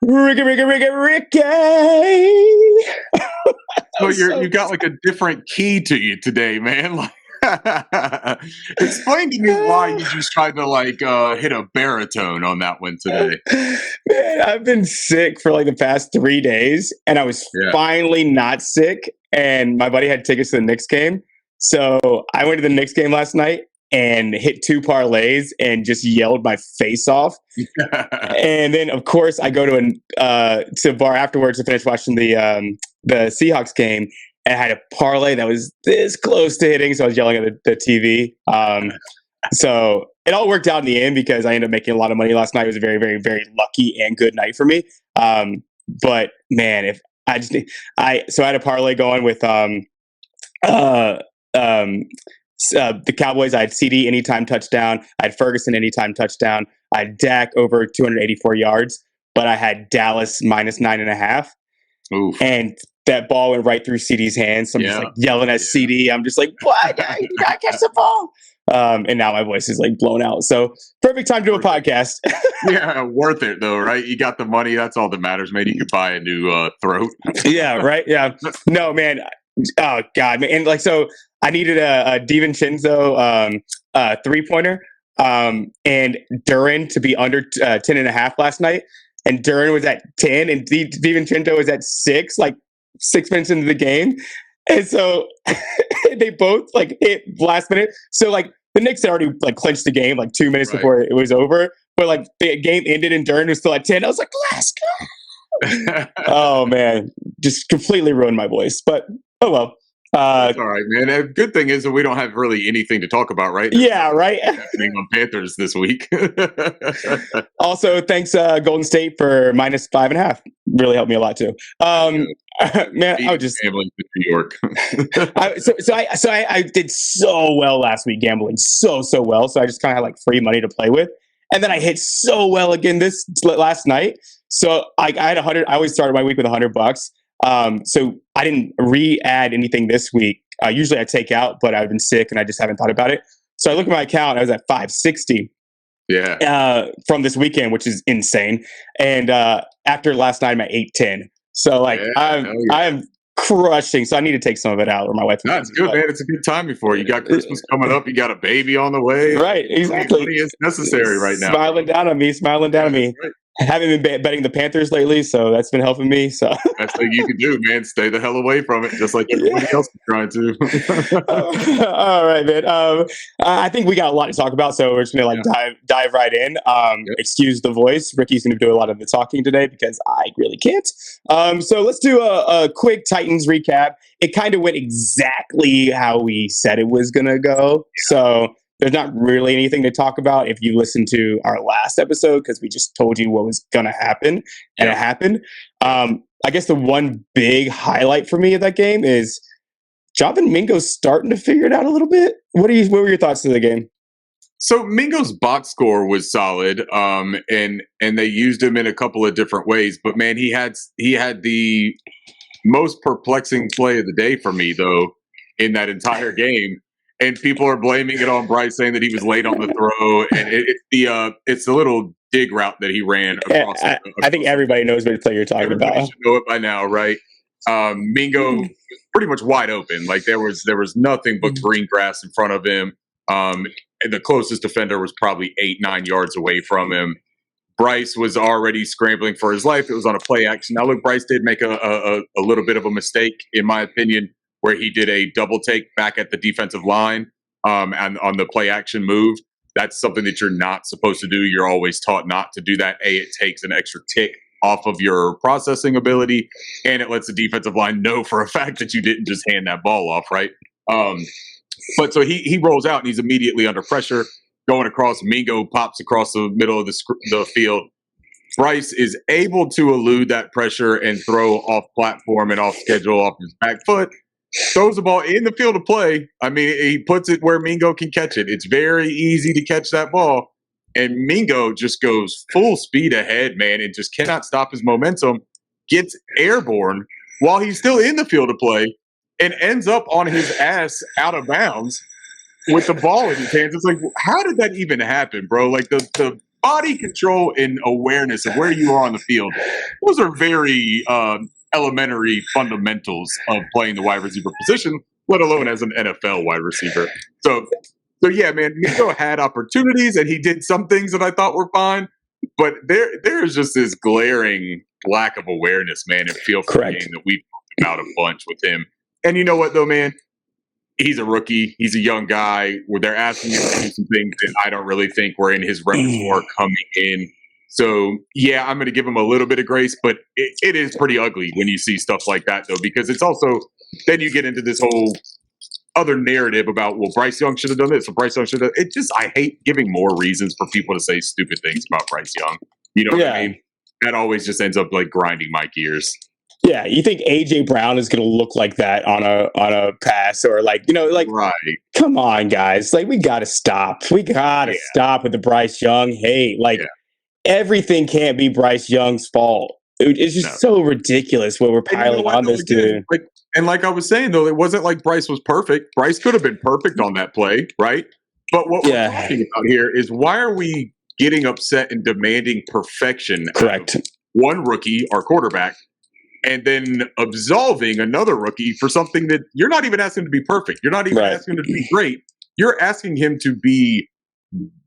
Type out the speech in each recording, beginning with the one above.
Ricky. So you got like a different key to you today, man. Like, explain to me why you just tried to like hit a baritone on that one today. Man, I've been sick for like the past 3 days, and I was finally not sick. And my buddy had tickets to the Knicks game, so I went to the Knicks game last night and hit 2 parlays and just yelled my face off. And then, of course, I go to a bar afterwards to finish watching the Seahawks game, and I had a parlay that was this close to hitting, so I was yelling at the TV. So it all worked out in the end because I ended up making a lot of money last night. It was a very, very, very lucky and good night for me. But man, if I just so I had a parlay going with the Cowboys. I had CD anytime touchdown. I had Ferguson anytime touchdown. I had Dak over 284 yards, but I had Dallas minus 9.5. Oof. And that ball went right through CD's hands. So I'm just like yelling at CD. I'm just like, what? You gotta catch the ball. And now my voice is like blown out. So perfect time to do a podcast. Yeah, worth it though, right? You got the money. That's all that matters, man. You could buy a new throat. Yeah, right. Yeah. No, man. Oh God, man. And like, so I needed a DiVincenzo 3-pointer and Duran to be under 10.5 last night. And Duran was at 10 and DiVincenzo was at 6, like 6 minutes into the game. And so they both like hit last minute. So like the Knicks had already like clinched the game like 2 minutes before it was over. But like the game ended and Duran was still at 10. I was like, let's go. Oh man, just completely ruined my voice. But oh well. That's all right, man. The good thing is that we don't have really anything to talk about, right? Yeah, right. Happening on Panthers this week. Also, thanks Golden State for minus 5.5. Really helped me a lot too. Man, I was just gambling to New York. I did so well last week gambling, so well. So I just kind of had like free money to play with, and then I hit so well again this last night. So I had 100. I always started my week with $100. So I didn't re-add anything this week. Usually I take out, but I've been sick and I just haven't thought about it. So I look at my account, I was at 560. Yeah. From this weekend, which is insane. And after last night, I'm at 810. So like I'm crushing. So I need to take some of it out, or my wife. That's good, man. It's a good time before you got Christmas coming up. You got a baby on the way. Right. Exactly. It's necessary right now. Smiling down on me. Right. I haven't been betting the Panthers lately, so that's been helping me. So that's what you can do, man. Stay the hell away from it, just like everybody else is trying to. All right, man. I think we got a lot to talk about, so we're just gonna dive right in. Excuse the voice. Ricky's gonna do a lot of the talking today because I really can't. So let's do a quick Titans recap. It kind of went exactly how we said it was gonna go. So there's not really anything to talk about if you listen to our last episode, because we just told you what was going to happen, and it happened. I guess the one big highlight for me of that game is Jonathan Mingo's starting to figure it out a little bit. What were your thoughts to the game? So Mingo's box score was solid, and they used him in a couple of different ways. But man, he had the most perplexing play of the day for me, though, in that entire game. And people are blaming it on Bryce, saying that he was late on the throw, and it's the little dig route that he ran across. I think everybody knows what play you're talking about. Should know it by now, right? Mingo was pretty much wide open. Like there was nothing but green grass in front of him. And the closest defender was probably 8-9 yards away from him. Bryce was already scrambling for his life. It was on a play action. Now, look, Bryce did make a little bit of a mistake, in my opinion, where he did a double take back at the defensive line and on the play action move. That's something that you're not supposed to do. You're always taught not to do that. It takes an extra tick off of your processing ability, and it lets the defensive line know for a fact that you didn't just hand that ball off, right? But so he rolls out, and he's immediately under pressure, going across. Mingo pops across the middle of the field. Bryce is able to elude that pressure and throw off platform and off schedule off his back foot. Throws the ball in the field of play. I mean, he puts it where Mingo can catch it. It's very easy to catch that ball. And Mingo just goes full speed ahead, man, and just cannot stop his momentum. Gets airborne while he's still in the field of play and ends up on his ass out of bounds with the ball in his hands. It's like, how did that even happen, bro? Like the body control and awareness of where you are on the field, those are very elementary fundamentals of playing the wide receiver position, let alone as an NFL wide receiver. So yeah, man, Mingo had opportunities and he did some things that I thought were fine, but there's just this glaring lack of awareness, man, and feel for the game that we talked about a bunch with him. And you know what, though, man? He's a rookie. He's a young guy. Where they're asking him to do some things that I don't really think were in his repertoire coming in. So, yeah, I'm going to give him a little bit of grace, but it is pretty ugly when you see stuff like that, though, because it's also then you get into this whole other narrative about, well, Bryce Young should have done this, or Bryce Young should have. It just, I hate giving more reasons for people to say stupid things about Bryce Young. You know what I mean? That always just ends up like grinding my gears. Yeah, you think AJ Brown is going to look like that on a pass, or like, you know, like, right. Come on, guys, like we got to stop. We got to stop with the Bryce Young hate. Like everything can't be Bryce Young's fault. It's just so ridiculous what we're piling on this dude. Like I was saying, though, it wasn't like Bryce was perfect. Bryce could have been perfect on that play, right? But what we're talking about here is why are we getting upset and demanding perfection? Correct. One rookie, our quarterback, and then absolving another rookie for something that you're not even asking him to be perfect. You're not even asking him to be great. You're asking him to be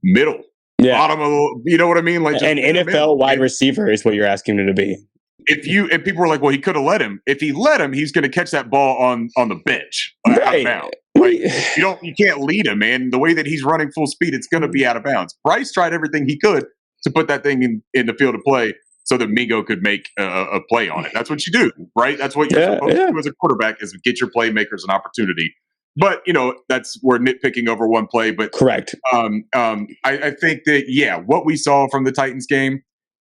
middle, bottom of, you know what I mean? Like just an NFL wide receiver is what you're asking him to be. And people were like, well, he could have let him. If he let him, he's going to catch that ball on the bench out of bounds. Like, you can't lead him, man. The way that he's running full speed, it's going to be out of bounds. Bryce tried everything he could to put that thing in the field of play so that Mingo could make a play on it. That's what you do, right? That's what you're supposed to do as a quarterback, is get your playmakers an opportunity. But, you know, we're nitpicking over one play. But correct. I think that, what we saw from the Titans game,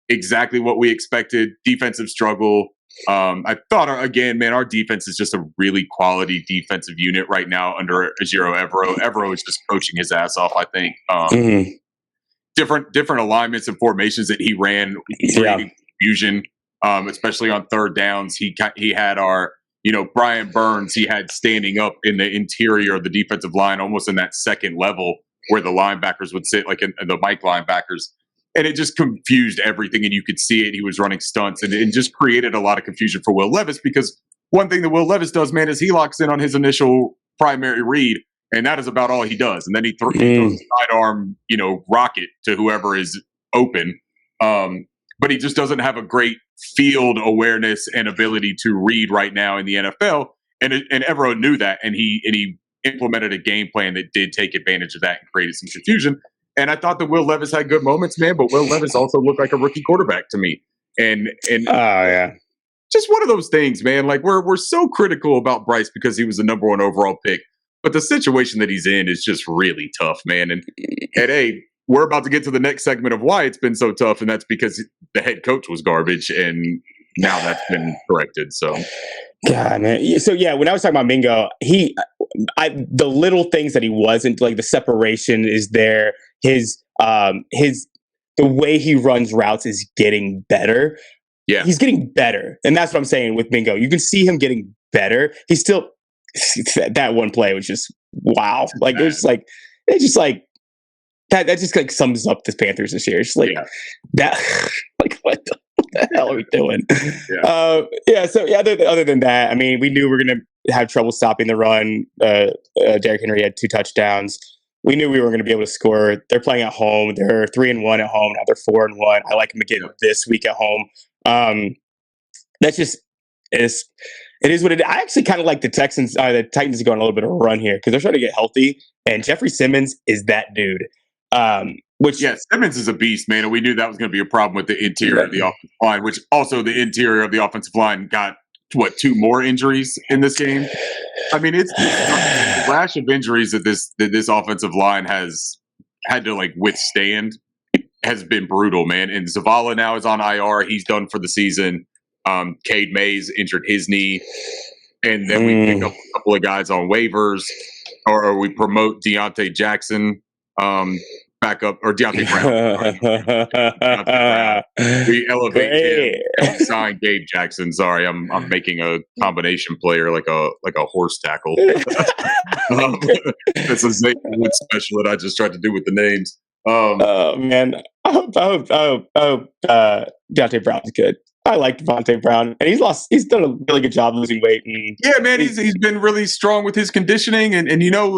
exactly what we expected. Defensive struggle. I thought, again, man, our defense is just a really quality defensive unit right now under Ejiro Evero. Evero is just coaching his ass off, I think. Different alignments and formations that he ran, creating confusion, especially on third downs. He had our, Brian Burns, he had standing up in the interior of the defensive line, almost in that second level where the linebackers would sit, like in the Mike linebackers. And it just confused everything, and you could see it. He was running stunts, and it just created a lot of confusion for Will Levis, because one thing that Will Levis does, man, is he locks in on his initial primary read, and that is about all he does. And then he throws a sidearm, rocket to whoever is open. But he just doesn't have a great field awareness and ability to read right now in the NFL. And Evero knew that, and he implemented a game plan that did take advantage of that and created some confusion. And I thought that Will Levis had good moments, man, but Will Levis also looked like a rookie quarterback to me. And just one of those things, man. Like we're so critical about Bryce because he was the number 1 overall pick, but the situation that he's in is just really tough, man. And hey, we're about to get to the next segment of why it's been so tough, and that's because the head coach was garbage, and now that's been corrected. So, God, man. So when I was talking about Mingo, the little things that he wasn't, like the separation is there. The way he runs routes is getting better. Yeah, he's getting better, and that's what I'm saying with Mingo. You can see him getting better. He's still that one play was just wow. Like it's just like that just like sums up the Panthers this year. It's like that. Like what the hell are we doing? Other than that, I mean, we knew we were going to have trouble stopping the run. Derrick Henry had 2 touchdowns. We knew we were going to be able to score. They're playing at home. They're 3-1 at home. Now they're 4-1. I like them again this week at home. That's just it is what it is. I actually kind of like the Titans going a little bit of a run here because they're trying to get healthy. And Jeffrey Simmons is that dude. Simmons is a beast, man, and we knew that was going to be a problem with the interior of the offensive line, which also the interior of the offensive line got 2 more injuries in this game. I mean, it's the rash of injuries that this offensive line has had to withstand has been brutal, man. And Zavala now is on IR; he's done for the season. Cade Mays injured his knee, and then we pick up a couple of guys on waivers, or we promote Deontay Jackson. Back up, or Deontay Brown. Deontay Brown. We elevate him and sign Gabe Jackson. Sorry, I'm making a combination player like a horse tackle. That's a Zay Wood special that I just tried to do with the names. Man, Deontay Brown's good. I like Devontae Brown, and he's done a really good job losing weight. And yeah, man, he's been really strong with his conditioning, and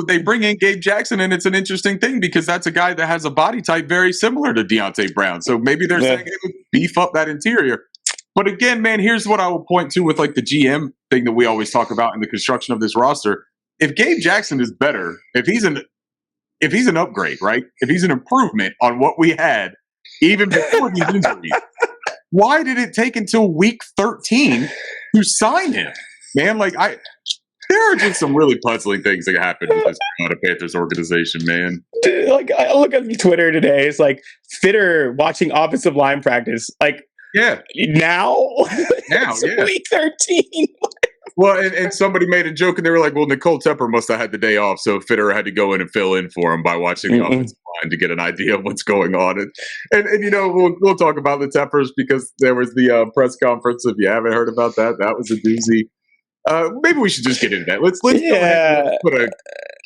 they bring in Gabe Jackson, and it's an interesting thing because that's a guy that has a body type very similar to Deontay Brown. So maybe they're saying, hey, let's beef up that interior. But again, man, here's what I will point to with like the GM thing that we always talk about in the construction of this roster. If Gabe Jackson is better, if he's an upgrade, right? If he's an improvement on what we had even before these injuries, why did it take until week 13 to sign him? Man, there are just some really puzzling things that happen with this Panthers organization, man. Like, I look at Twitter today, it's like Fitter watching offensive line practice. Like, yeah. Now, yeah. Week 13. Well, and somebody made a joke, and they were like, well, Nicole Tepper must have had the day off, so Fitter had to go in and fill in for him by watching the offensive line to get an idea of what's going on. And we'll talk about the Teppers because there was the press conference. If you haven't heard about that, that was a doozy. Maybe we should just get into that. Let's go ahead and put a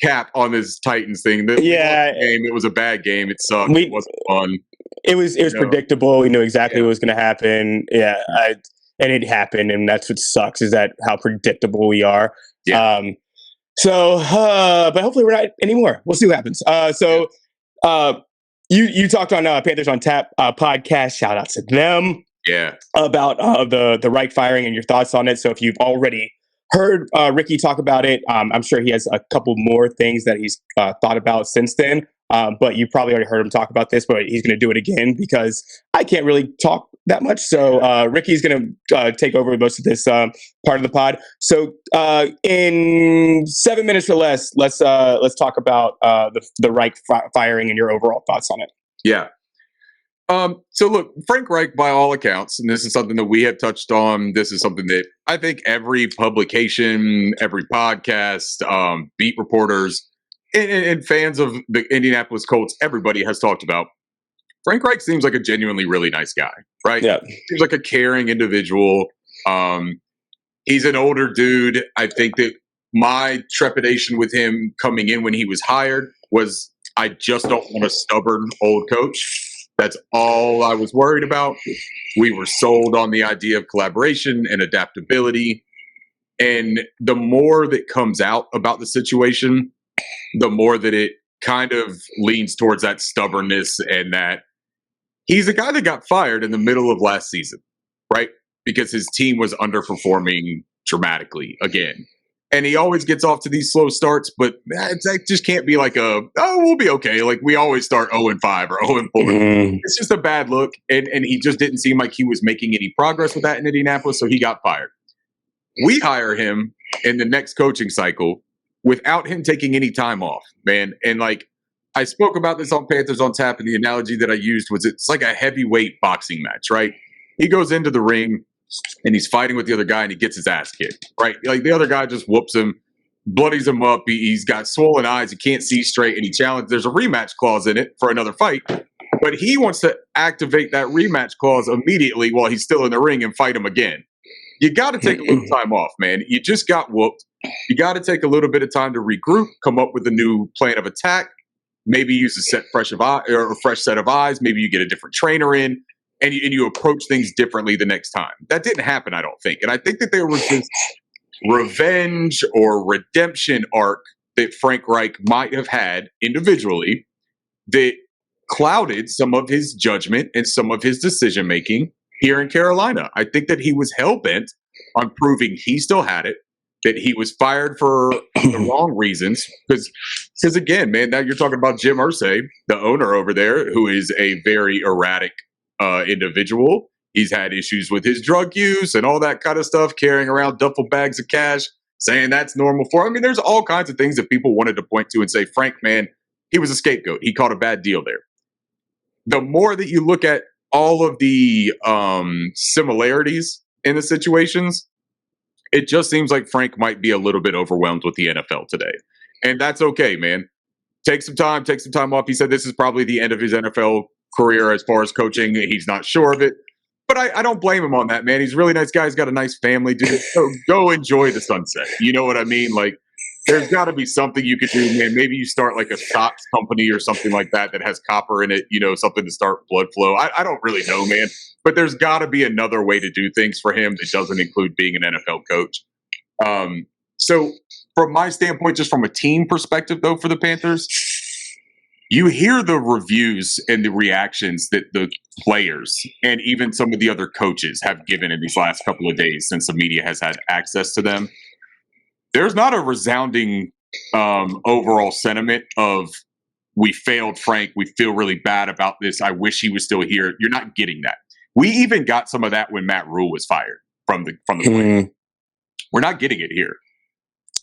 cap on this Titans thing. It was a bad game. It sucked. It wasn't fun. It was predictable. We knew exactly what was going to happen. Yeah, and it happened, and that's what sucks is that how predictable we are. Yeah. But hopefully we're not anymore. We'll see what happens. You talked on Panthers on Tap podcast. Shout out to them. Yeah. About the Reich firing and your thoughts on it. So if you've already heard Ricky talk about it, I'm sure he has a couple more things that he's thought about since then. But you probably already heard him talk about this, but he's going to do it again because I can't really talk that much. So Ricky's going to take over most of this part of the pod. So in 7 minutes or less, let's talk about the Reich firing and your overall thoughts on it. Yeah. So look, Frank Reich, by all accounts, and this is something that we have touched on. This is something that I think every publication, every podcast, beat reporters, and fans of the Indianapolis Colts, everybody has talked about. Frank Reich seems like a genuinely really nice guy, right? Yeah. Seems like a caring individual. He's an older dude. I think that my trepidation with him coming in when he was hired was I just don't want a stubborn old coach. That's all I was worried about. We were sold on the idea of collaboration and adaptability. And the more that comes out about the situation, the more that it kind of leans towards that stubbornness and that he's a guy that got fired in the middle of last season, right? Because his team was underperforming dramatically again. And he always gets off to these slow starts, but that just can't be like we'll be okay. Like we always start 0-5 or 0-4. It's just a bad look. And he just didn't seem like he was making any progress with that in Indianapolis, so he got fired. We hire him in the next coaching cycle without him taking any time off, man. And like I spoke about this on Panthers on Tap, and the analogy that I used was it's like a heavyweight boxing match, right? He goes into the ring and he's fighting with the other guy and he gets his ass kicked, right? Like the other guy just whoops him, bloodies him up. He's got swollen eyes. He can't see straight, and he challenged. There's a rematch clause in it for another fight, but he wants to activate that rematch clause immediately while he's still in the ring and fight him again. You got to take a little time off, man. You just got whooped. You got to take a little bit of time to regroup, come up with a new plan of attack, maybe use a fresh set of eyes. Maybe you get a different trainer in, and you approach things differently the next time. That didn't happen, I don't think. And I think that there was this revenge or redemption arc that Frank Reich might have had individually that clouded some of his judgment and some of his decision-making here in Carolina. I think that he was hell-bent on proving he still had it, that he was fired for the wrong reasons. Because again, man, now you're talking about Jim Irsay, the owner over there, who is a very erratic individual. He's had issues with his drug use and all that kind of stuff, carrying around duffel bags of cash, saying that's normal for him. I mean, there's all kinds of things that people wanted to point to and say, Frank, man, he was a scapegoat. He caught a bad deal there. The more that you look at all of the similarities in the situations, it just seems like Frank might be a little bit overwhelmed with the NFL today. And that's okay, man. Take some time off. He said this is probably the end of his NFL career as far as coaching. He's not sure of it. But I don't blame him on that, man. He's a really nice guy. He's got a nice family, dude. So go enjoy the sunset. You know what I mean? Like, there's got to be something you could do, man. Maybe you start like a stocks company or something like that that has copper in it, something to start blood flow. I don't really know, man. But there's got to be another way to do things for him that doesn't include being an NFL coach. So from my standpoint, just from a team perspective, though, for the Panthers, you hear the reviews and the reactions that the players and even some of the other coaches have given in these last couple of days since the media has had access to them. There's not a resounding overall sentiment of we failed Frank. We feel really bad about this. I wish he was still here. You're not getting that. We even got some of that when Matt Rule was fired from the play. We're not getting it here.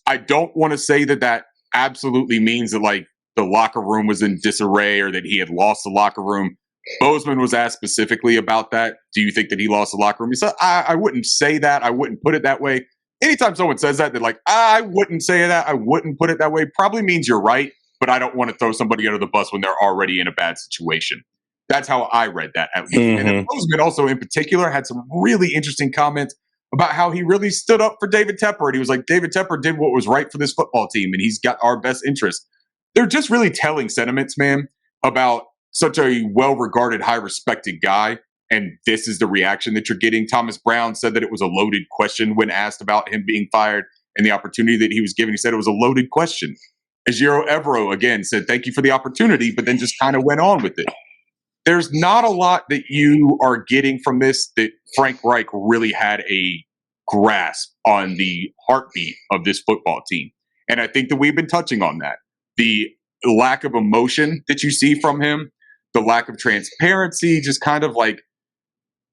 I don't want to say that absolutely means that like the locker room was in disarray or that he had lost the locker room. Bozeman was asked specifically about that. Do you think that he lost the locker room? He said, I wouldn't say that. I wouldn't put it that way. Anytime someone says that, they're like, I wouldn't say that. I wouldn't put it that way. Probably means you're right, but I don't want to throw somebody under the bus when they're already in a bad situation. That's how I read that, at least. And then Bozeman also, in particular, had some really interesting comments about how he really stood up for David Tepper. And he was like, David Tepper did what was right for this football team, and he's got our best interest. They're just really telling sentiments, man, about such a well-regarded, high-respected guy. And this is the reaction that you're getting. Thomas Brown said that it was a loaded question when asked about him being fired and the opportunity that he was given. He said it was a loaded question. Ejiro Evero, again, said thank you for the opportunity, but then just kind of went on with it. There's not a lot that you are getting from this that Frank Reich really had a grasp on the heartbeat of this football team. And I think that we've been touching on that. The lack of emotion that you see from him, the lack of transparency, just kind of like,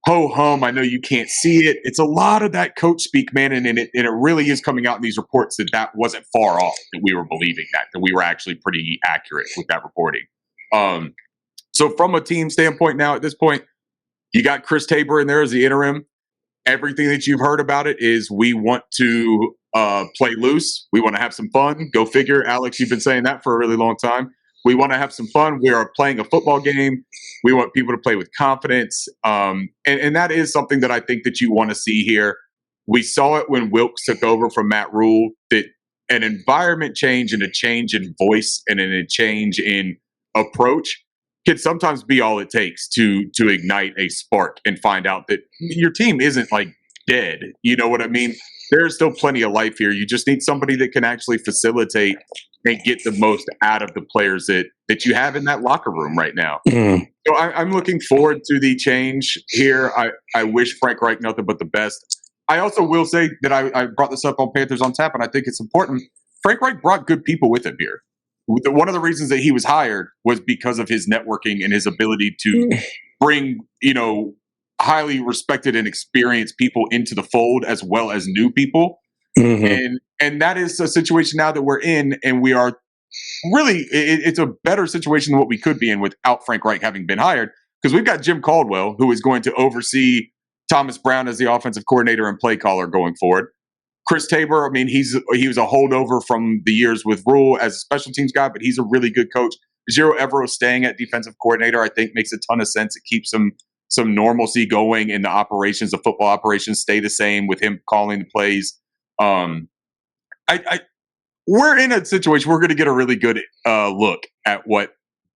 ho-hum, I know you can't see it. It's a lot of that coach speak, man, and it really is coming out in these reports that wasn't far off, that we were believing that we were actually pretty accurate with that reporting. So from a team standpoint now, at this point, you got Chris Tabor in there as the interim. Everything that you've heard about it is we want to play loose. We want to have some fun. Go figure. Alex, you've been saying that for a really long time. We want to have some fun. We are playing a football game. We want people to play with confidence. And that is something that I think that you want to see here. We saw it when Wilkes took over from Matt Rule, that an environment change and a change in voice and a change in approach can sometimes be all it takes to ignite a spark and find out that your team isn't like dead. You know what I mean? There's still plenty of life here. You just need somebody that can actually facilitate and get the most out of the players that you have in that locker room right now. So I'm looking forward to the change here. I wish Frank Reich nothing but the best. I also will say that I brought this up on Panthers on Tap, and I think it's important. Frank Reich brought good people with him here. One of the reasons that he was hired was because of his networking and his ability to bring, highly respected and experienced people into the fold as well as new people. And that is a situation now that we're in, and we are really, it's a better situation than what we could be in without Frank Reich having been hired, because we've got Jim Caldwell, who is going to oversee Thomas Brown as the offensive coordinator and play caller going forward. Chris Tabor, I mean, he was a holdover from the years with Rule as a special teams guy, but he's a really good coach. Ejiro Evero staying at defensive coordinator, I think, makes a ton of sense. It keeps some normalcy going in the operations. The football operations stay the same with him calling the plays. We're in a situation, we're going to get a really good look at what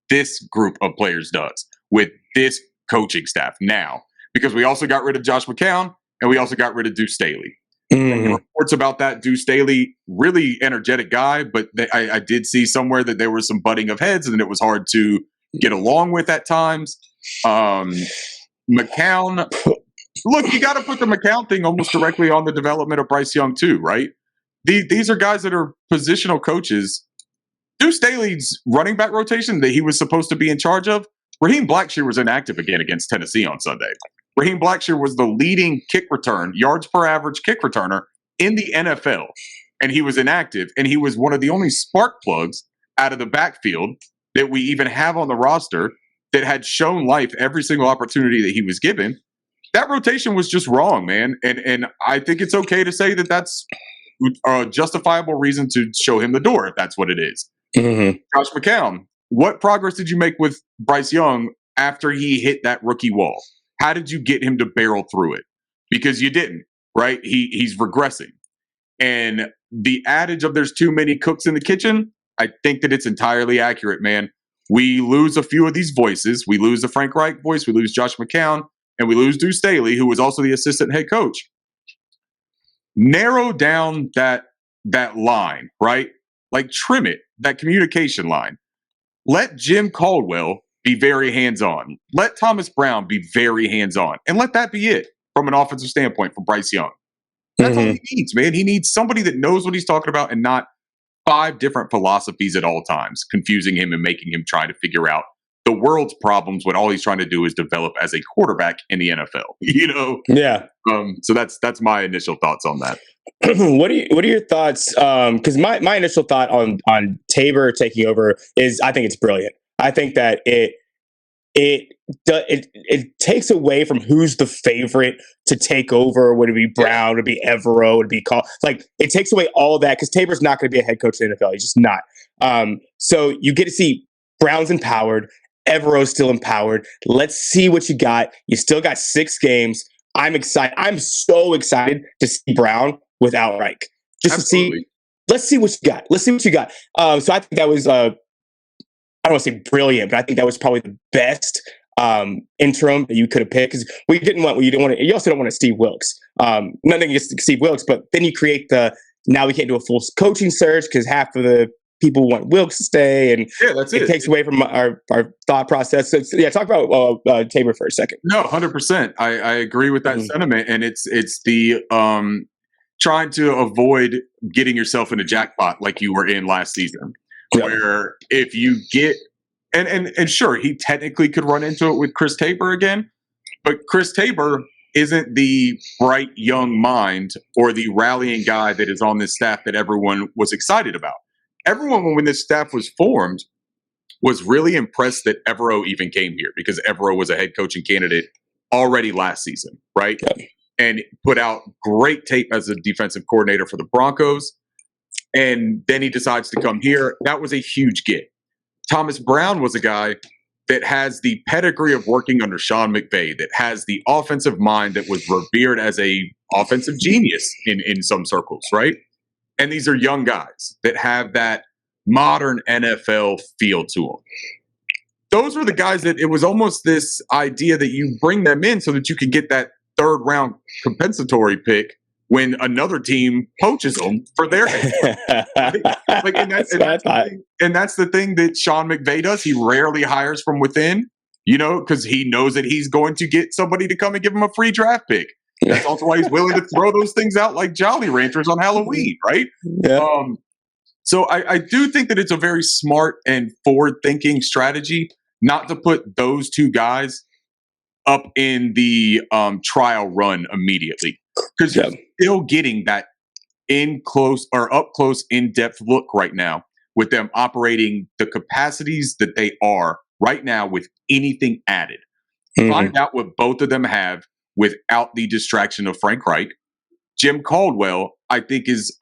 this group of players does with this coaching staff now, because we also got rid of Josh McCown and we also got rid of Deuce Staley. Reports about that, Deuce Staley, really energetic guy, but I did see somewhere that there was some butting of heads and it was hard to get along with at times. McCown, look, you got to put the McCown thing almost directly on the development of Bryce Young too, right? These are guys that are positional coaches. Deuce Staley's running back rotation that he was supposed to be in charge of, Raheem Blackshear was inactive again against Tennessee on Sunday. Raheem Blackshear was the leading kick return, yards per average kick returner in the NFL, and he was inactive, and he was one of the only spark plugs out of the backfield that we even have on the roster that had shown life every single opportunity that he was given. That rotation was just wrong, man, and I think it's okay to say that that's a justifiable reason to show him the door if that's what it is. Josh McCown, what progress did you make with Bryce Young after he hit that rookie wall? How did you get him to barrel through it? Because you didn't, right? He's regressing. And the adage of there's too many cooks in the kitchen, I think that it's entirely accurate, man. We lose a few of these voices. We lose the Frank Reich voice. We lose Josh McCown. And we lose Deuce Staley, who was also the assistant head coach. Narrow down that line, right? Like trim it, that communication line. Let Jim Caldwell be very hands-on. Let Thomas Brown be very hands-on. And let that be it from an offensive standpoint for Bryce Young. That's all he needs, man. He needs somebody that knows what he's talking about and not 5 different philosophies at all times, confusing him and making him try to figure out the world's problems when all he's trying to do is develop as a quarterback in the NFL. You know? Yeah. So that's my initial thoughts on that. What are your thoughts? Because my initial thought on Tabor taking over is I think it's brilliant. I think that it takes away from who's the favorite to take over. Would it be Brown? Would it be Evero? Would it be Call? Like it takes away all of that because Tabor's not going to be a head coach in the NFL. He's just not. So you get to see Brown's empowered. Evero's still empowered. Let's see what you got. You still got 6 games. I'm excited. I'm so excited to see Brown without Reich. Just Absolutely. To see. Let's see what you got. Let's see what you got. So I think that was I don't want to say brilliant, but I think that was probably the best interim that you could have picked because you didn't want. You also don't want a Steve Wilkes. Nothing against Steve Wilkes, but then you create now we can't do a full coaching search because half of the people want Wilkes to stay, and it takes away from our thought process. So, talk about Tabor for a second. No, 100%. I agree with that sentiment, and it's the trying to avoid getting yourself in a jackpot like you were in last season, where if you get and sure he technically could run into it with Chris Tabor again, but Chris Tabor isn't the bright young mind or the rallying guy that is on this staff that everyone was excited about. Everyone, when this staff was formed, was really impressed that Evero even came here because Evero was a head coaching candidate already last season, right? Yeah. And put out great tape as a defensive coordinator for the Broncos. And then he decides to come here. That was a huge get. Thomas Brown was a guy that has the pedigree of working under Sean McVay, that has the offensive mind that was revered as a offensive genius in some circles, right? And these are young guys that have that modern NFL feel to them. Those were the guys that it was almost this idea that you bring them in so that you can get that 3rd round compensatory pick when another team poaches them for their head. And that's the thing that Sean McVay does. He rarely hires from within, because he knows that he's going to get somebody to come and give him a free draft pick. That's also why he's willing to throw those things out like Jolly Ranchers on Halloween, right? Yeah. So I do think that it's a very smart and forward-thinking strategy not to put those 2 guys up in the trial run immediately because you're still getting that up close, in-depth look right now with them operating the capacities that they are right now with anything added. Find out what both of them have without the distraction of Frank Reich. Jim Caldwell, I think, is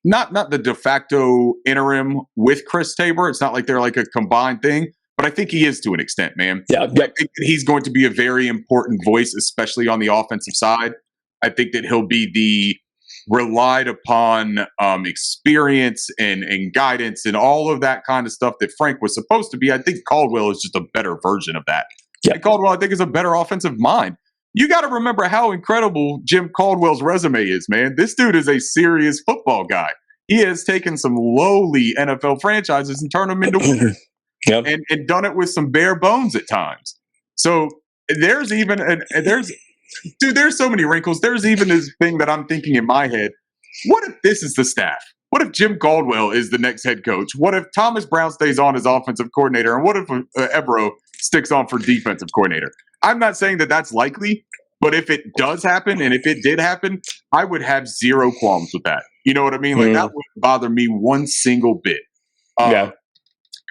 not the de facto interim with Chris Tabor. It's not like they're like a combined thing, but I think he is to an extent, man. Yeah. I think that he's going to be a very important voice, especially on the offensive side. I think that he'll be the relied upon experience and guidance and all of that kind of stuff that Frank was supposed to be. I think Caldwell is just a better version of that. Yeah. And Caldwell, I think, is a better offensive mind. You got to remember how incredible Jim Caldwell's resume is, man. This dude is a serious football guy. He has taken some lowly NFL franchises and turned them into winners. Yep. And done it with some bare bones at times. So there's so many wrinkles. There's even this thing that I'm thinking in my head. What if this is the staff? What if Jim Caldwell is the next head coach? What if Thomas Brown stays on as offensive coordinator? And what if Evero sticks on for defensive coordinator? I'm not saying that that's likely, but if it does happen, and if it did happen, I would have zero qualms with that. You know what I mean? Like that wouldn't bother me one single bit. And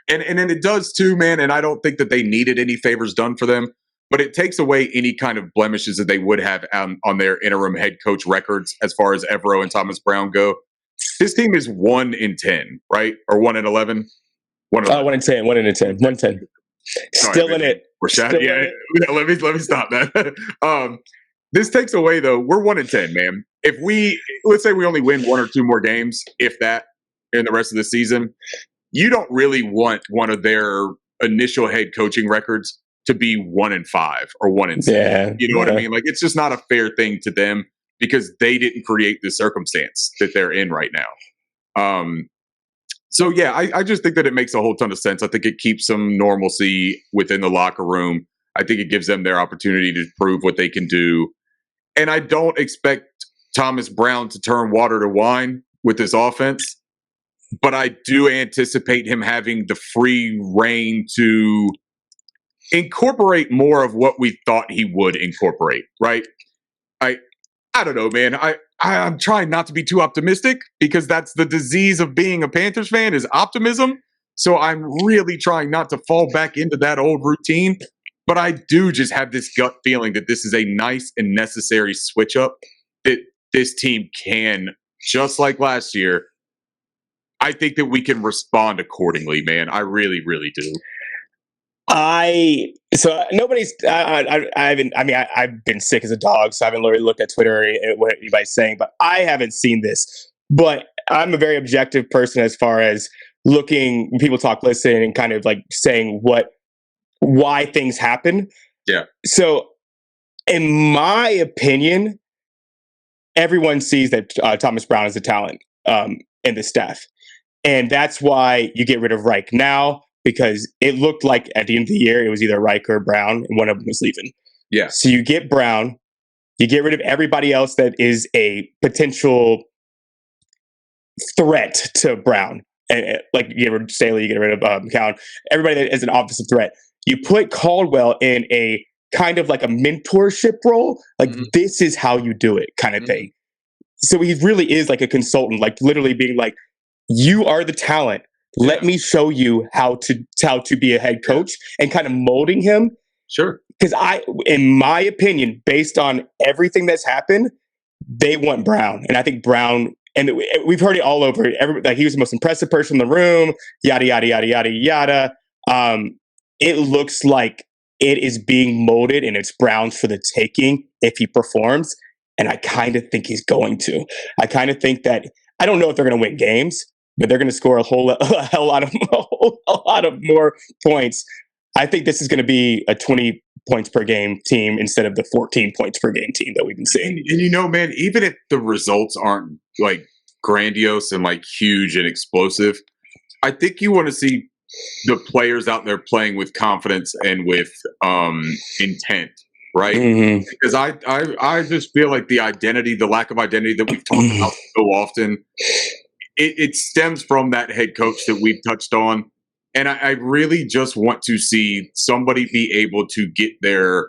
then it does too, man. And I don't think that they needed any favors done for them, but it takes away any kind of blemishes that they would have on their interim head coach records as far as Evero and Thomas Brown go. This team is 1-10, right? Or 1-11? 1-10. 1-10. Still in it. We're sad. Yeah. Let me stop that. This takes away though. We're 1-10, man. let's say we only win 1 or 2 more games, if that, in the rest of the season, you don't really want one of their initial head coaching records to be 1-5 or 1-6. Yeah, you know what I mean? Like, it's just not a fair thing to them because they didn't create the circumstance that they're in right now. So yeah, I just think that it makes a whole ton of sense. I think it keeps some normalcy within the locker room. I think it gives them their opportunity to prove what they can do. And I don't expect Thomas Brown to turn water to wine with this offense, but I do anticipate him having the free reign to incorporate more of what we thought he would incorporate, right? I don't know, man. I'm trying not to be too optimistic because that's the disease of being a Panthers fan is optimism. So I'm really trying not to fall back into that old routine. But I do just have this gut feeling that this is a nice and necessary switch up that this team can, just like last year. I think that we can respond accordingly, man. I really, really do. Nobody's. I've been sick as a dog, so I haven't really looked at Twitter or what anybody's saying. But I haven't seen this. But I'm a very objective person as far as looking. People talk, listen, and kind of like saying why things happen. Yeah. So, in my opinion, everyone sees that Thomas Brown is a talent in the staff, and that's why you get rid of Reich now. Because it looked like at the end of the year, it was either Reich or Brown, and one of them was leaving. Yeah. So you get Brown, you get rid of everybody else that is a potential threat to Brown. And like you get rid of Staley, you get rid of McCown, everybody that is an offensive threat. You put Caldwell in a kind of like a mentorship role, like this is how you do it kind of thing. So he really is like a consultant, like literally being like, you are the talent. Let me show you how to be a head coach and kind of molding him. Sure. Because in my opinion, based on everything that's happened, they want Brown. And I think Brown, and we've heard it all over. Like he was the most impressive person in the room, yada, yada, yada, yada, yada. It looks like it is being molded and it's Brown's for the taking if he performs. And I kind of think he's going to. I kind of think that, I don't know if they're going to win games, but they're going to score a hell lot of more points. I think this is going to be a 20 points per game team instead of the 14 points per game team that we've been seeing. And you know, man, even if the results aren't like grandiose and like huge and explosive, I think you want to see the players out there playing with confidence and with intent, right? Because I just feel like the lack of identity that we've talked about so often, it stems from that head coach that we've touched on. And I really just want to see somebody be able to get their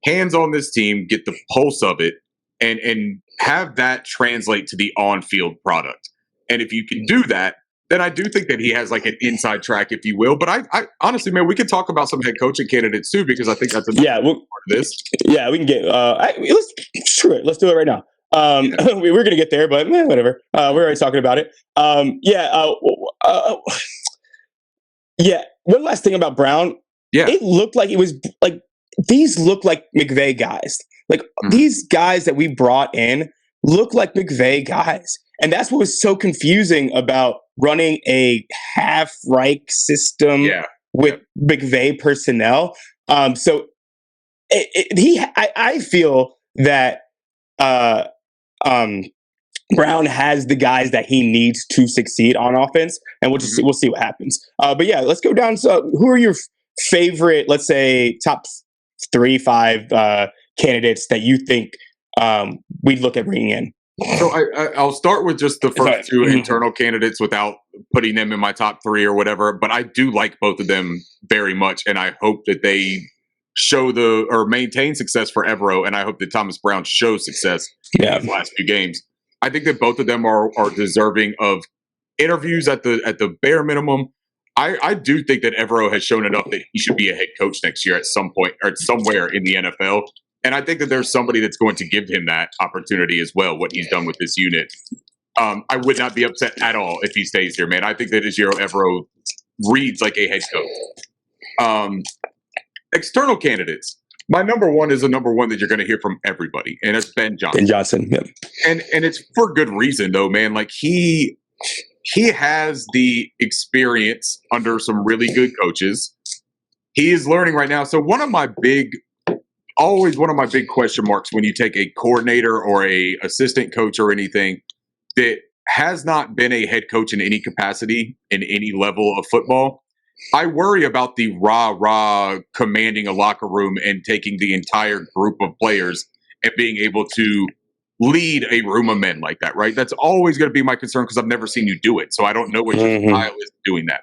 hands on this team, get the pulse of it, and have that translate to the on-field product. And if you can do that, then I do think that he has like an inside track, if you will. But I honestly, man, we could talk about some head coaching candidates too, because I think that's another part of this. Yeah, we can get. Let's do it right now. We were going to get there, but whatever. We're already talking about it. One last thing about Brown. Yeah, it looked like it was like these look like McVay guys. Like these guys that we brought in look like McVay guys, and that's what was so confusing about running a half Reich system with McVay personnel. So I feel that Brown has the guys that he needs to succeed on offense, and we'll see what happens. But yeah, let's go down. So, who are your favorite, let's say, top 3-5 candidates that you think we'd look at bringing in? So I'll start with just the first two internal candidates without putting them in my top 3 or whatever. But I do like both of them very much, and I hope that they show or maintain success for Evero, and I hope that Thomas Brown shows success in the last few games. I think that both of them are deserving of interviews at the bare minimum. I do think that Evero has shown enough that he should be a head coach next year at some point or somewhere in the NFL. And I think that there's somebody that's going to give him that opportunity as well, what he's done with this unit. I would not be upset at all if he stays here, man. I think that Ejiro Evero reads like a head coach. External candidates. My number one is a number one that you're going to hear from everybody, and it's Ben Johnson. Ben Johnson, yeah. And it's for good reason, though, man. Like he has the experience under some really good coaches. He is learning right now. So one of my big question marks when you take a coordinator or a assistant coach or anything that has not been a head coach in any capacity in any level of football, I worry about the rah-rah commanding a locker room and taking the entire group of players and being able to lead a room of men like that, right? That's always going to be my concern because I've never seen you do it. So I don't know what your style is doing that.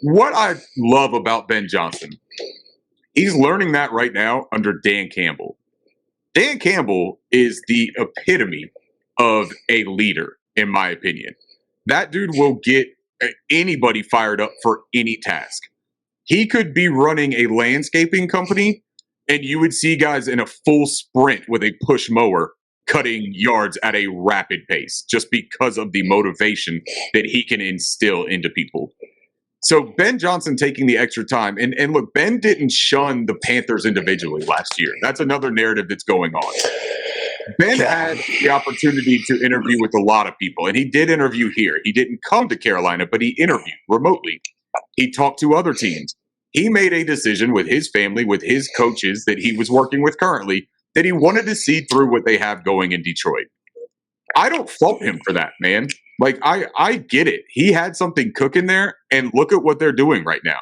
What I love about Ben Johnson, he's learning that right now under Dan Campbell. Dan Campbell is the epitome of a leader, in my opinion. That dude will get anybody fired up for any task. He could be running a landscaping company and you would see guys in a full sprint with a push mower cutting yards at a rapid pace just because of the motivation that he can instill into people. So Ben Johnson taking the extra time, and look, Ben didn't shun the Panthers individually last year. That's another narrative that's going on. Ben had the opportunity to interview with a lot of people, and he did interview here. He didn't come to Carolina, but he interviewed remotely. He talked to other teams. He made a decision with his family, with his coaches that he was working with currently, that he wanted to see through what they have going in Detroit. I don't fault him for that, man. Like, I get it. He had something cooking there, and look at what they're doing right now.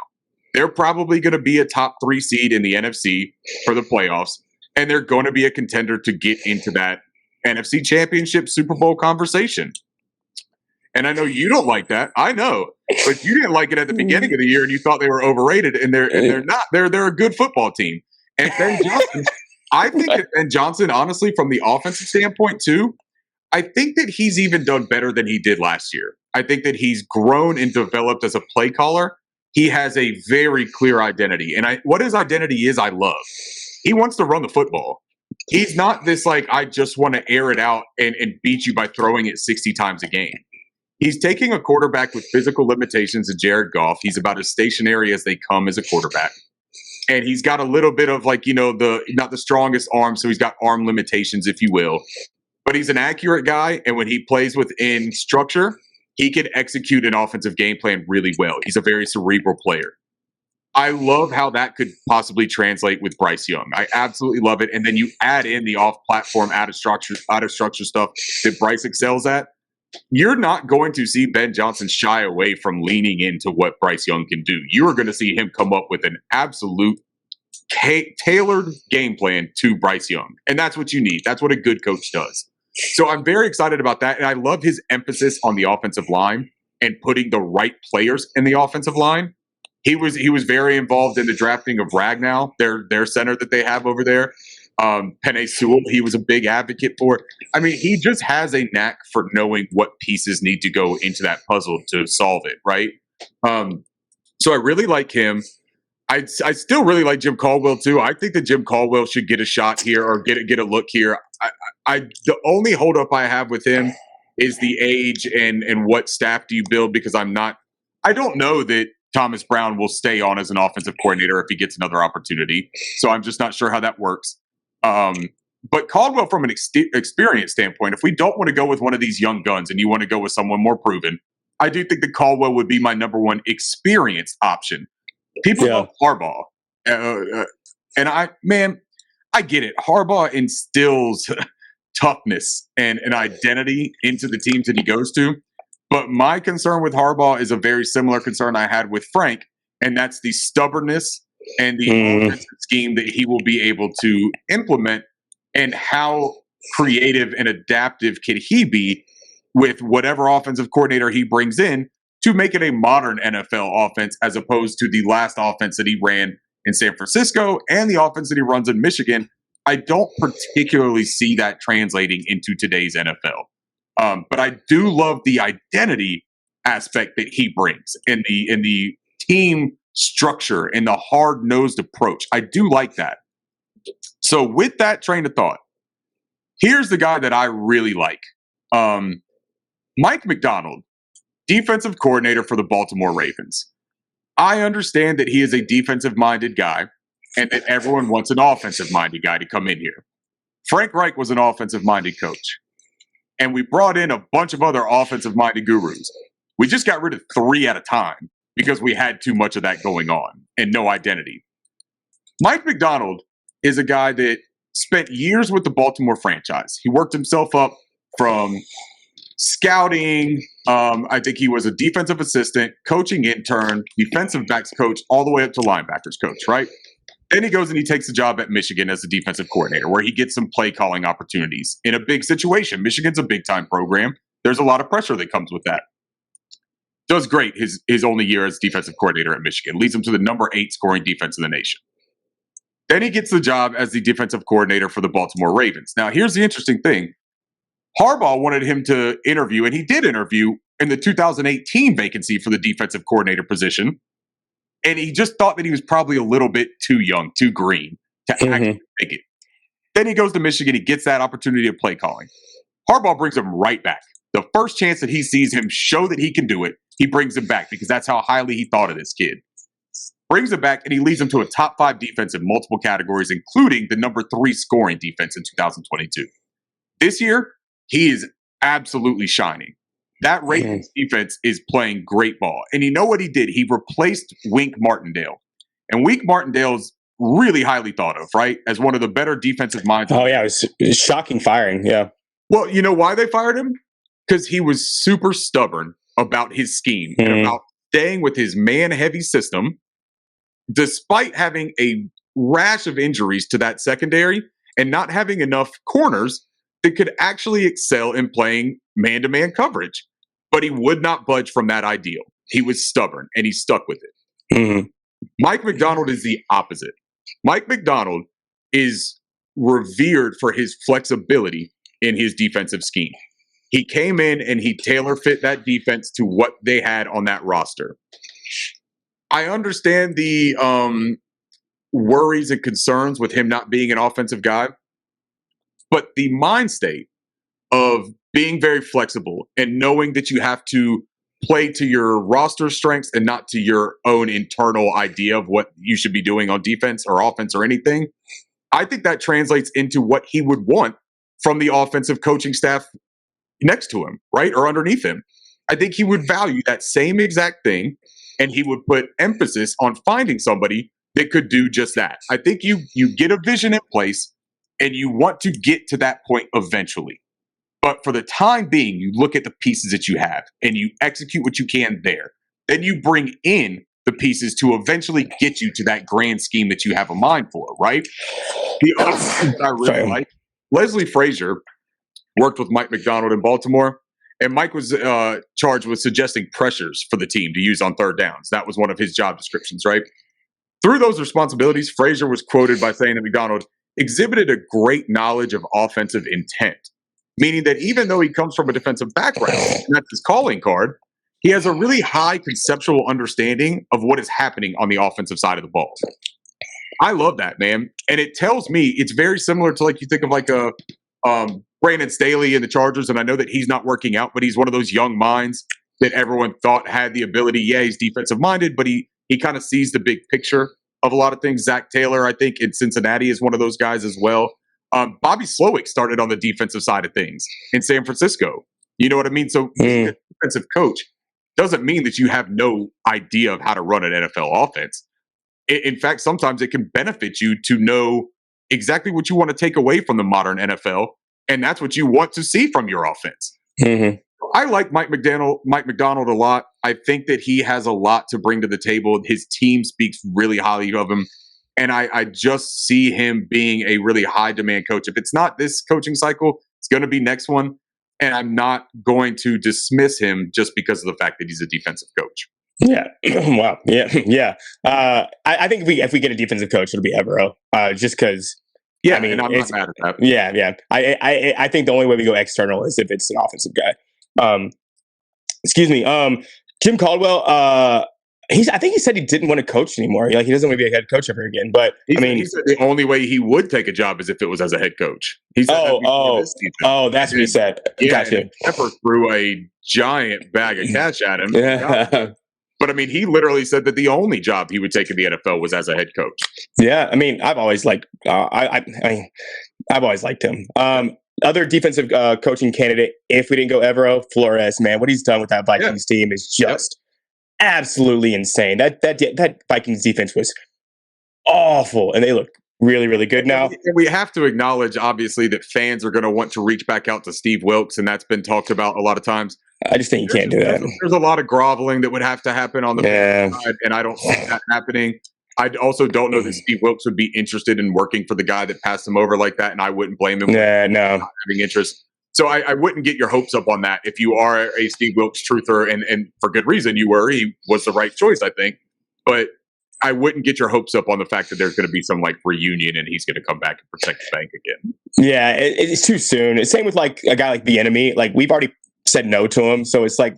They're probably going to be a top 3 seed in the NFC for the playoffs, and they're going to be a contender to get into that NFC Championship Super Bowl conversation. And I know you don't like that. I know. But you didn't like it at the beginning of the year, and you thought they were overrated, and they're not. They're a good football team. And Ben Johnson, I think that Ben Johnson, honestly, from the offensive standpoint too, I think that he's even done better than he did last year. I think that he's grown and developed as a play caller. He has a very clear identity. And what his identity is, I love. He wants to run the football. He's not this like, I just want to air it out and beat you by throwing it 60 times a game. He's taking a quarterback with physical limitations in Jared Goff. He's about as stationary as they come as a quarterback. And he's got a little bit of like, not the strongest arm, so he's got arm limitations, if you will. But he's an accurate guy, and when he plays within structure, he can execute an offensive game plan really well. He's a very cerebral player. I love how that could possibly translate with Bryce Young. I absolutely love it. And then you add in the off-platform, out of structure stuff that Bryce excels at. You're not going to see Ben Johnson shy away from leaning into what Bryce Young can do. You are going to see him come up with an absolute tailored game plan to Bryce Young. And that's what you need. That's what a good coach does. So I'm very excited about that. And I love his emphasis on the offensive line and putting the right players in the offensive line. He was very involved in the drafting of Ragnow, their center that they have over there. Penei Sewell, he was a big advocate for. I mean, he just has a knack for knowing what pieces need to go into that puzzle to solve it, right? So I really like him. I still really like Jim Caldwell too. I think that Jim Caldwell should get a shot here or get a look here. The only holdup I have with him is the age and what staff do you build, because I don't know that Thomas Brown will stay on as an offensive coordinator if he gets another opportunity. So I'm just not sure how that works. But Caldwell, from an experience standpoint, if we don't want to go with one of these young guns and you want to go with someone more proven, I do think that Caldwell would be my number one experienced option. People love Harbaugh. And I get it. Harbaugh instills toughness and an identity into the teams that he goes to. But my concern with Harbaugh is a very similar concern I had with Frank, and that's the stubbornness and the offensive scheme that he will be able to implement, and how creative and adaptive can he be with whatever offensive coordinator he brings in to make it a modern NFL offense, as opposed to the last offense that he ran in San Francisco and the offense that he runs in Michigan. I don't particularly see that translating into today's NFL. But I do love the identity aspect that he brings in the team structure and the hard-nosed approach. I do like that. So with that train of thought, here's the guy that I really like. Mike McDonald, defensive coordinator for the Baltimore Ravens. I understand that he is a defensive-minded guy, and that everyone wants an offensive-minded guy to come in here. Frank Reich was an offensive-minded coach, and we brought in a bunch of other offensive-minded gurus. We just got rid of 3 at a time because we had too much of that going on and no identity. Mike Macdonald is a guy that spent years with the Baltimore franchise. He worked himself up from scouting. I think he was a defensive assistant, coaching intern, defensive backs coach, all the way up to linebackers coach, right? Then he goes and he takes a job at Michigan as a defensive coordinator, where he gets some play calling opportunities in a big situation. Michigan's a big time program. There's a lot of pressure that comes with that. Does great his only year as defensive coordinator at Michigan. Leads him to the number 8 scoring defense in the nation. Then he gets the job as the defensive coordinator for the Baltimore Ravens. Now, here's the interesting thing. Harbaugh wanted him to interview, and he did interview in the 2018 vacancy for the defensive coordinator position. And he just thought that he was probably a little bit too young, too green to actually make it. Then he goes to Michigan. He gets that opportunity of play calling. Harbaugh brings him right back. The first chance that he sees him show that he can do it, he brings him back because that's how highly he thought of this kid. Brings him back, and he leads him to a top 5 defense in multiple categories, including the number 3 scoring defense in 2022. This year, he is absolutely shining. That Ravens defense is playing great ball. And you know what he did? He replaced Wink Martindale. And Wink Martindale's really highly thought of, right? As one of the better defensive minds. Oh, yeah. It was shocking firing. Yeah. Well, you know why they fired him? Because he was super stubborn about his scheme and about staying with his man-heavy system, despite having a rash of injuries to that secondary and not having enough corners that could actually excel in playing man-to-man coverage. But he would not budge from that ideal. He was stubborn, and he stuck with it. Mike Macdonald is the opposite. Mike Macdonald is revered for his flexibility in his defensive scheme. He came in and he tailor-fit that defense to what they had on that roster. I understand the worries and concerns with him not being an offensive guy, but the mind state of being very flexible and knowing that you have to play to your roster strengths and not to your own internal idea of what you should be doing on defense or offense or anything, I think that translates into what he would want from the offensive coaching staff next to him, right? Or underneath him. I think he would value that same exact thing, and he would put emphasis on finding somebody that could do just that. I think you get a vision in place and you want to get to that point eventually. But for the time being, you look at the pieces that you have and you execute what you can there. Then you bring in the pieces to eventually get you to that grand scheme that you have a mind for, right? The other thing that I really like, Leslie Frazier worked with Mike Macdonald in Baltimore, and Mike was charged with suggesting pressures for the team to use on third downs. That was one of his job descriptions, right? Through those responsibilities, Frazier was quoted by saying that Macdonald exhibited a great knowledge of offensive intent, meaning that even though he comes from a defensive background, and that's his calling card, he has a really high conceptual understanding of what is happening on the offensive side of the ball. I love that, man. And it tells me it's very similar to, like, you think of like a Brandon Staley in the Chargers, and I know that he's not working out, but he's one of those young minds that everyone thought had the ability. Yeah, he's defensive minded, but he kind of sees the big picture of a lot of things. Zach Taylor, I think, in Cincinnati is one of those guys as well. Bobby Slowick started on the defensive side of things in San Francisco. You know what I mean? So being a defensive coach doesn't mean that you have no idea of how to run an NFL offense. In fact, sometimes it can benefit you to know exactly what you want to take away from the modern NFL, and that's what you want to see from your offense. I like Mike Macdonald a lot. I think that he has a lot to bring to the table. His team speaks really highly of him. And I just see him being a really high demand coach. If it's not this coaching cycle, it's going to be next one. And I'm not going to dismiss him just because of the fact that he's a defensive coach. Yeah. Wow. Yeah. Yeah. I think if we get a defensive coach, it'll be Evero. Just because. Yeah. I mean, and I'm not mad at that. Yeah. Yeah. I think the only way we go external is if it's an offensive guy. Excuse me. Jim Caldwell. I think he said he didn't want to coach anymore. Like, he doesn't want to be a head coach ever again. But he said the only way he would take a job is if it was as a head coach. He said that's what he said. Yeah, gotcha. Tepper threw a giant bag of cash at him. Yeah. But I mean, he literally said that the only job he would take in the NFL was as a head coach. Yeah, I mean, I've always liked. I've always liked him. Other defensive coaching candidate, if we didn't go Evero, Flores, man, what he's done with that Vikings team is just absolutely insane. That Vikings defense was awful, and they look really, really good now. We have to acknowledge, obviously, that fans are going to want to reach back out to Steve Wilkes, and that's been talked about a lot of times. I just think you can't do that. There's a lot of groveling that would have to happen on the side, and I don't see that happening. I also don't know that Steve Wilkes would be interested in working for the guy that passed him over like that, and I wouldn't blame him for not having interest. So I wouldn't get your hopes up on that. If you are a Steve Wilkes truther, and for good reason he was the right choice, I think. But I wouldn't get your hopes up on the fact that there's going to be some like reunion and he's going to come back and protect the bank again. Yeah, it's too soon. Same with like a guy like Bieniemy. Like we've already said no to him, so it's like,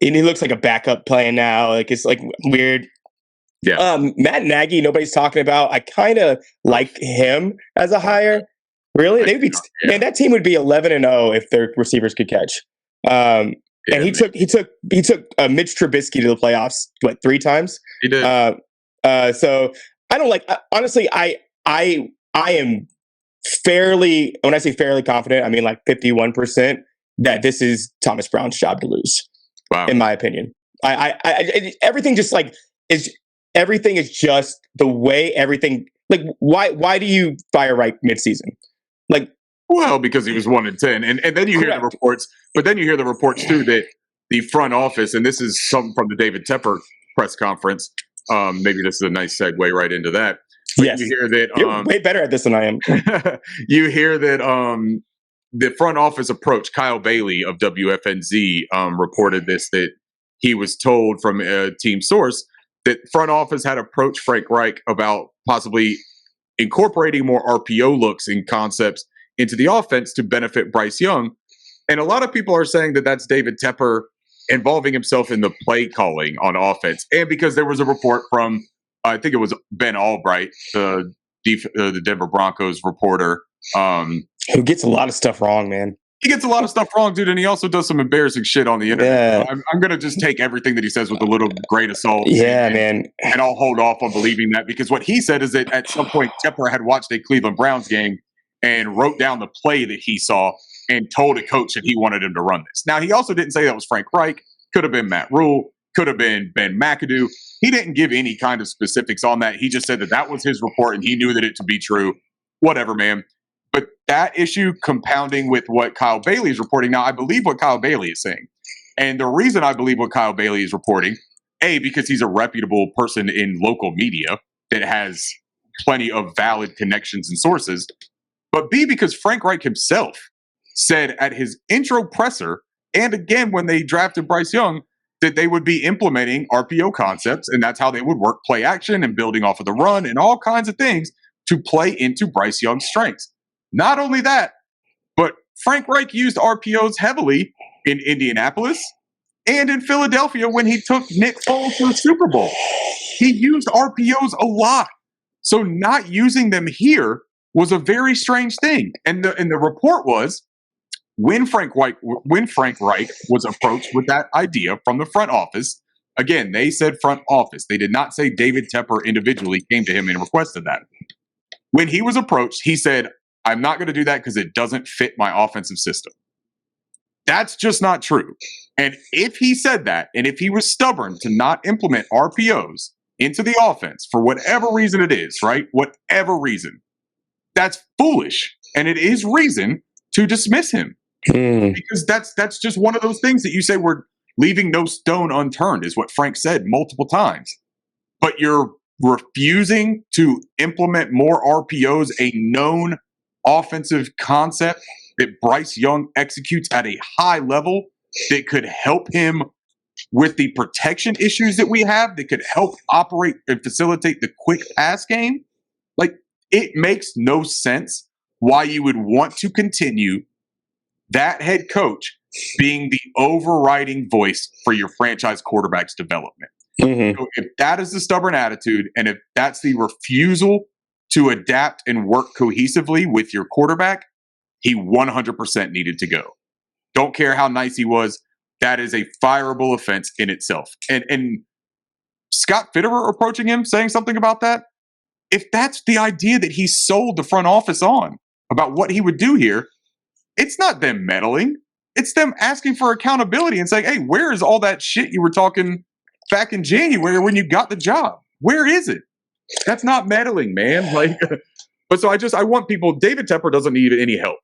and he looks like a backup plan now. Like it's like weird. Yeah. Matt Nagy, nobody's talking about. I kind of like him as a hire. Really, they'd be man. That team would be 11-0 if their receivers could catch. And he took Mitch Trubisky to the playoffs 3 times. He did. So I don't like. Honestly, I am fairly. When I say fairly confident, I mean like 51% that this is Thomas Brown's job to lose. Wow. In my opinion, everything just like is. Everything is just the way everything. Like, why do you fire Reich midseason? Like, well, because he was 1-10, and then you hear the reports. But then you hear the reports too that the front office, and this is something from the David Tepper press conference. Maybe this is a nice segue right into that. But yes, you hear that you're way better at this than I am. You hear that the front office approach. Kyle Bailey of WFNZ reported this, that he was told from a team source that front office had approached Frank Reich about possibly incorporating more RPO looks and concepts into the offense to benefit Bryce Young. And a lot of people are saying that that's David Tepper involving himself in the play calling on offense. And because there was a report from, I think it was Ben Albright, the Denver Broncos reporter. Who gets a lot of stuff wrong, man. He gets a lot of stuff wrong, dude, and he also does some embarrassing shit on the internet. Yeah. I'm going to just take everything that he says with a little grain of salt. Yeah, man. And I'll hold off on believing that, because what he said is that at some point Tepper had watched a Cleveland Browns game and wrote down the play that he saw and told a coach that he wanted him to run this. Now, he also didn't say that was Frank Reich. Could have been Matt Rule. Could have been Ben McAdoo. He didn't give any kind of specifics on that. He just said that that was his report and he knew that it to be true. Whatever, man. But that issue compounding with what Kyle Bailey is reporting. Now, I believe what Kyle Bailey is saying. And the reason I believe what Kyle Bailey is reporting, A, because he's a reputable person in local media that has plenty of valid connections and sources, but B, because Frank Reich himself said at his intro presser, and again when they drafted Bryce Young, that they would be implementing RPO concepts, and that's how they would work play action and building off of the run and all kinds of things to play into Bryce Young's strengths. Not only that, but Frank Reich used RPOs heavily in Indianapolis and in Philadelphia when he took Nick Foles to the Super Bowl. He used RPOs a lot. So not using them here was a very strange thing. And the report was, when Frank Reich was approached with that idea from the front office, again, they said front office. They did not say David Tepper individually came to him and requested that. When he was approached, he said, I'm not going to do that because it doesn't fit my offensive system. That's just not true. And if he said that, and if he was stubborn to not implement RPOs into the offense for whatever reason it is, right? Whatever reason, that's foolish. And it is reason to dismiss him. Because that's just one of those things that you say we're leaving no stone unturned, is what Frank said multiple times. But you're refusing to implement more RPOs, a known offensive concept that Bryce Young executes at a high level that could help him with the protection issues that we have, that could help operate and facilitate the quick pass game. Like, it makes no sense why you would want to continue that head coach being the overriding voice for your franchise quarterback's development. Mm-hmm. So if that is the stubborn attitude, and if that's the refusal to adapt and work cohesively with your quarterback, he 100% needed to go. Don't care how nice he was. That is a fireable offense in itself. And Scott Fitterer approaching him, saying something about that, if that's the idea that he sold the front office on about what he would do here, it's not them meddling. It's them asking for accountability and saying, hey, where is all that shit you were talking back in January when you got the job? Where is it? That's not meddling, man. Like, but so I want people, David Tepper doesn't need any help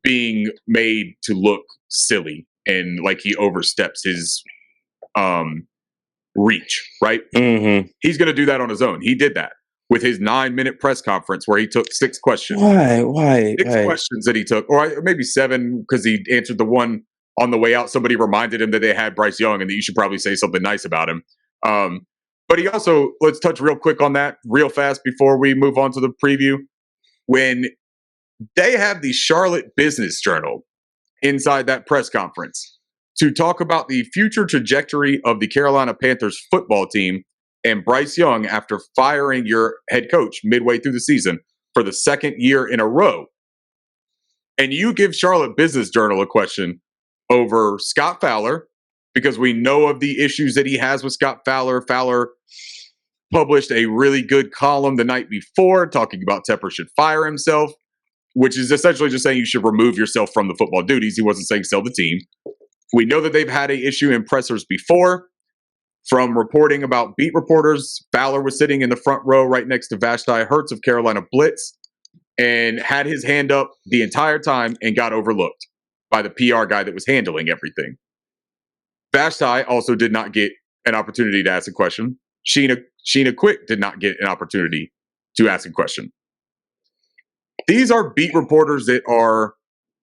being made to look silly and like he oversteps his reach, right? Mm-hmm. He's going to do that on his own. He did that with his 9-minute press conference where he took 6 questions. Why? 6 questions that he took, or maybe 7 because he answered the one on the way out. Somebody reminded him that they had Bryce Young and that you should probably say something nice about him. But he also, let's touch real quick on that real fast before we move on to the preview. When they have the Charlotte Business Journal inside that press conference to talk about the future trajectory of the Carolina Panthers football team and Bryce Young after firing your head coach midway through the season for the 2nd year in a row, and you give Charlotte Business Journal a question over Scott Fowler, because we know of the issues that he has with Scott Fowler. Fowler published a really good column the night before talking about Tepper should fire himself, which is essentially just saying you should remove yourself from the football duties. He wasn't saying sell the team. We know that they've had an issue in pressers before. From reporting about beat reporters, Fowler was sitting in the front row right next to Vashti Hertz of Carolina Blitz and had his hand up the entire time and got overlooked by the PR guy that was handling everything. Vashti also did not get an opportunity to ask a question. Sheena Quick did not get an opportunity to ask a question. These are beat reporters that are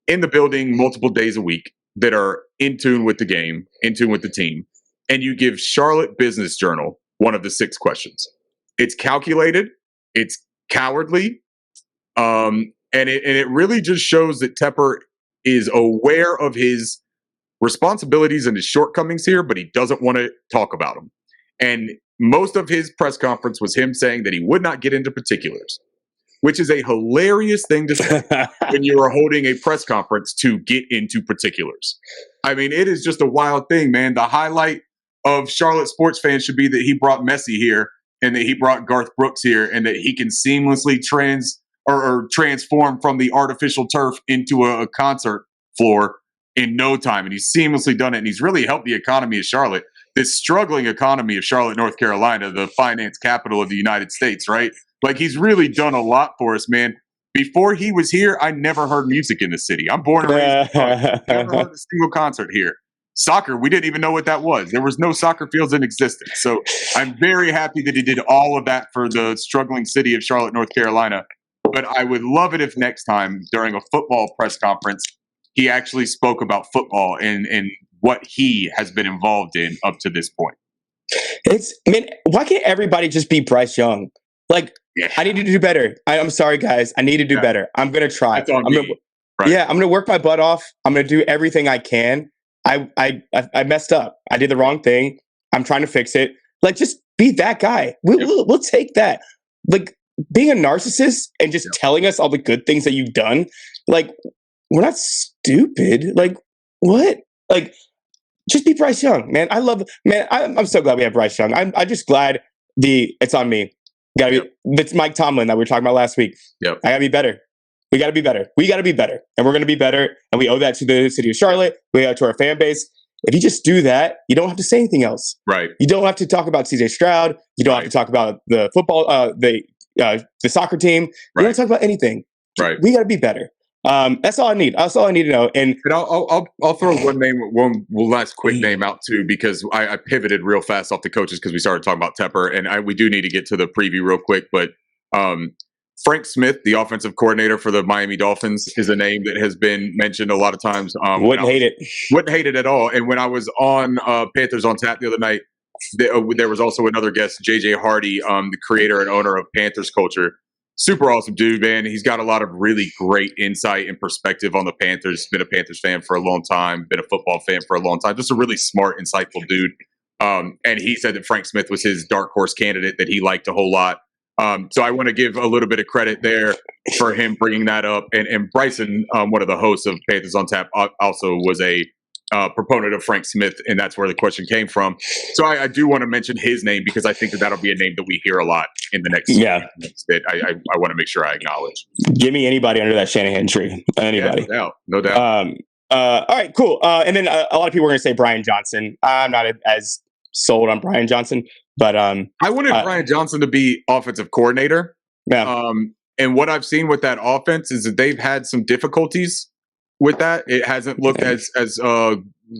in the building multiple days a week, that are in tune with the game, in tune with the team. And you give Charlotte Business Journal one of the 6 questions. It's calculated, it's cowardly, and it really just shows that Tepper is aware of his responsibilities and his shortcomings here, but he doesn't want to talk about them. And most of his press conference was him saying that he would not get into particulars, which is a hilarious thing to say when you are holding a press conference to get into particulars. I mean, it is just a wild thing, man. The highlight of Charlotte sports fans should be that he brought Messi here and that he brought Garth Brooks here and that he can seamlessly transform from the artificial turf into a concert floor in no time. And he's seamlessly done it. And he's really helped the economy of Charlotte, this struggling economy of Charlotte, North Carolina, the finance capital of the United States, right? Like, he's really done a lot for us, man. Before he was here, I never heard music in the city. I'm born and raised. Never heard a single concert here. Soccer, we didn't even know what that was. There was no soccer fields in existence. So I'm very happy that he did all of that for the struggling city of Charlotte, North Carolina. But I would love it if next time during a football press conference, he actually spoke about football and what he has been involved in up to this point. Why can't everybody just be Bryce Young? Like, yeah. I need to do better. I'm sorry, guys. I need to do better. I'm going to try. That's on me. Right. Yeah, I'm going to work my butt off. I'm going to do everything I can. I messed up. I did the wrong thing. I'm trying to fix it. Like, just be that guy. We'll take that. Like, being a narcissist and just telling us all the good things that you've done. Like, we're not stupid. Like, what? Like, just be Bryce Young, man. I'm so glad we have Bryce Young. I'm just glad it's on me. It's Mike Tomlin that we were talking about last week. Yep. I gotta be better. We gotta be better. And we're gonna be better. And we owe that to the city of Charlotte. We owe it to our fan base. If you just do that, you don't have to say anything else. Right. You don't have to talk about CJ Stroud. You don't have to talk about the football, the soccer team. You don't have to talk about anything. Right. We gotta be better. That's all I need. That's all I need to know. And I'll throw one last quick name out too, because I pivoted real fast off the coaches because we started talking about Tepper, and we do need to get to the preview real quick. But Frank Smith, the offensive coordinator for the Miami Dolphins, is a name that has been mentioned a lot of times. Wouldn't hate it at all. And when I was on Panthers on Tap the other night, there was also another guest, JJ Hardy, the creator and owner of Panthers Culture. Super awesome dude, man. He's got a lot of really great insight and perspective on the Panthers. Been a Panthers fan for a long time. Been a football fan for a long time. Just a really smart, insightful dude. And he said that Frank Smith was his dark horse candidate that he liked a whole lot. So I want to give a little bit of credit there for him bringing that up. And Bryson, one of the hosts of Panthers on Tap, also was a proponent of Frank Smith, and that's where the question came from. So I do want to mention his name because I think that'll be a name that we hear a lot in the next. Yeah, that I want to make sure I acknowledge. Give me anybody under that Shanahan tree. Anybody. Yeah, no doubt. All right, cool. And then a lot of people are going to say Brian Johnson. I'm not as sold on Brian Johnson, but I wanted Brian Johnson to be offensive coordinator. Yeah. And what I've seen with that offense is that they've had some difficulties with that. It hasn't looked as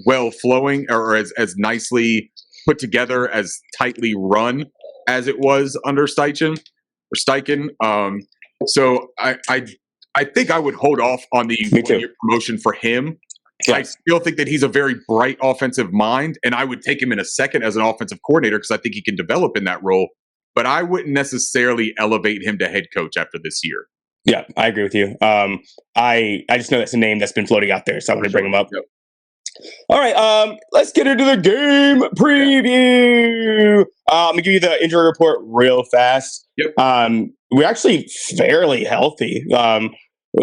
well flowing or as nicely put together, as tightly run as it was under Steichen. So I think I would hold off on the one-year promotion for him. Yeah. I still think that he's a very bright offensive mind, and I would take him in a second as an offensive coordinator because I think he can develop in that role. But I wouldn't necessarily elevate him to head coach after this year. Yeah, I agree with you. I just know that's a name that's been floating out there, so I want to bring him up. Yep. All right, let's get into the game preview. I'm going to give you the injury report real fast. Yep. We're actually fairly healthy.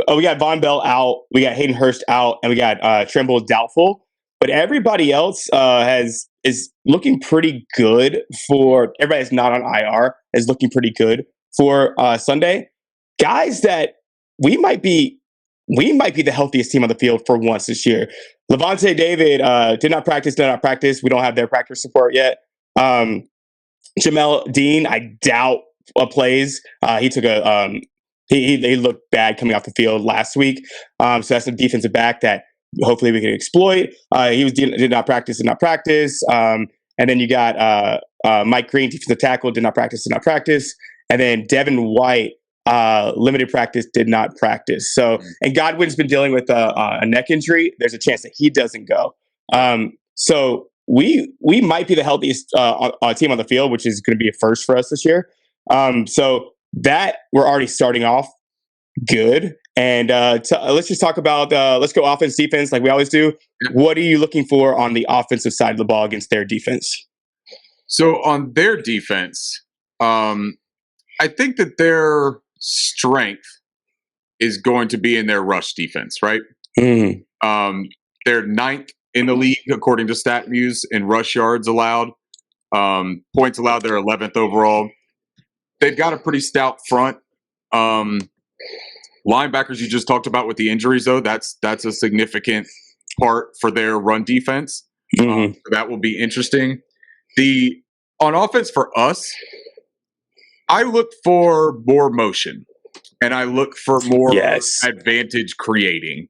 We got Von Bell out, we got Hayden Hurst out, and we got Tremble doubtful. But everybody else is looking pretty good for everybody that's not on IR is looking pretty good for Sunday. Guys that we might be the healthiest team on the field for once this year. Levante David did not practice. We don't have their practice support yet. Jamel Dean, I doubt plays. He took he looked bad coming off the field last week. So that's a defensive back that hopefully we can exploit. He did not practice. And then you got Mike Green, defensive tackle, did not practice. And then Devin White, limited practice, did not practice. So, and Godwin's been dealing with a neck injury. There's a chance that he doesn't go. So we might be the healthiest team on the field, which is going to be a first for us this year. So that we're already starting off good. And let's just talk about let's go offense, defense, like we always do. What are you looking for on the offensive side of the ball against their defense? So on their defense, I think that their strength is going to be in their rush defense, right? Mm-hmm. They're ninth in the league, according to StatMuse, in rush yards allowed. Points allowed, they're 11th overall. They've got a pretty stout front. Linebackers you just talked about with the injuries, though, that's a significant part for their run defense. Mm-hmm. So that will be interesting. On offense for us, I look for more motion, and I look for more advantage creating